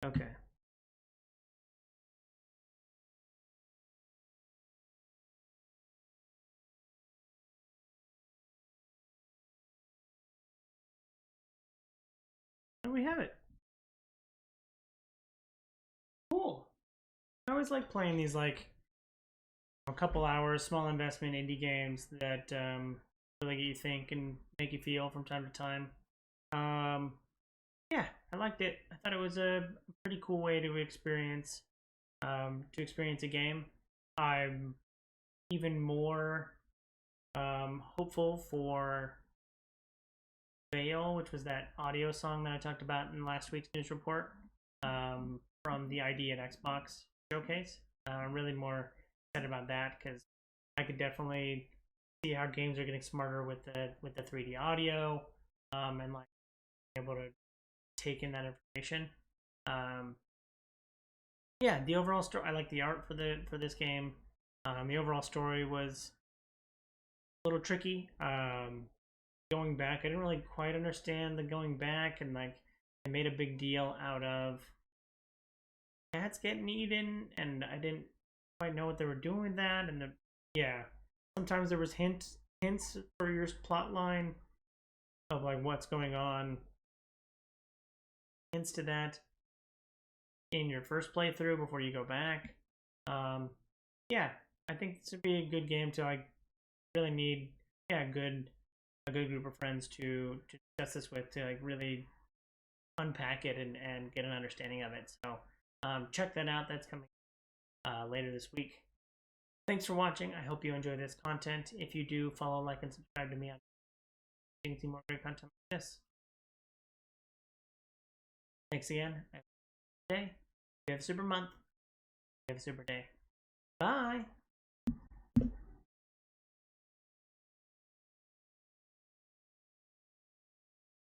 Speaker 1: Okay. And we have it. Cool. I always like playing these like a couple hours, small investment indie games that really get you think and make you feel from time to time. Yeah, I liked it. I thought it was a pretty cool way to experience a game. I'm even more hopeful for Veil, which was that audio song that I talked about in last week's news report from the ID at Xbox showcase. I'm really more excited about that because I could definitely see how games are getting smarter with the 3D audio and like able to take in that information. Yeah, the overall story. I like the art for this game. The overall story was a little tricky. Going back, I didn't really quite understand the going back, and like they made a big deal out of cats getting eaten, and I didn't quite know what they were doing with that. And yeah, sometimes there was hints for your plot line of like what's going on. Hints to that in your first playthrough before you go back. Yeah, I think this would be a good game to like really need a good group of friends to discuss this with, to like really unpack it and get an understanding of it. So check that out. That's coming later this week. Thanks for watching. I hope you enjoy this content. If you do, follow, like, and subscribe to me on you can see more great content like this. Thanks again. Have a good day. You have a super month. You have a super day. Bye.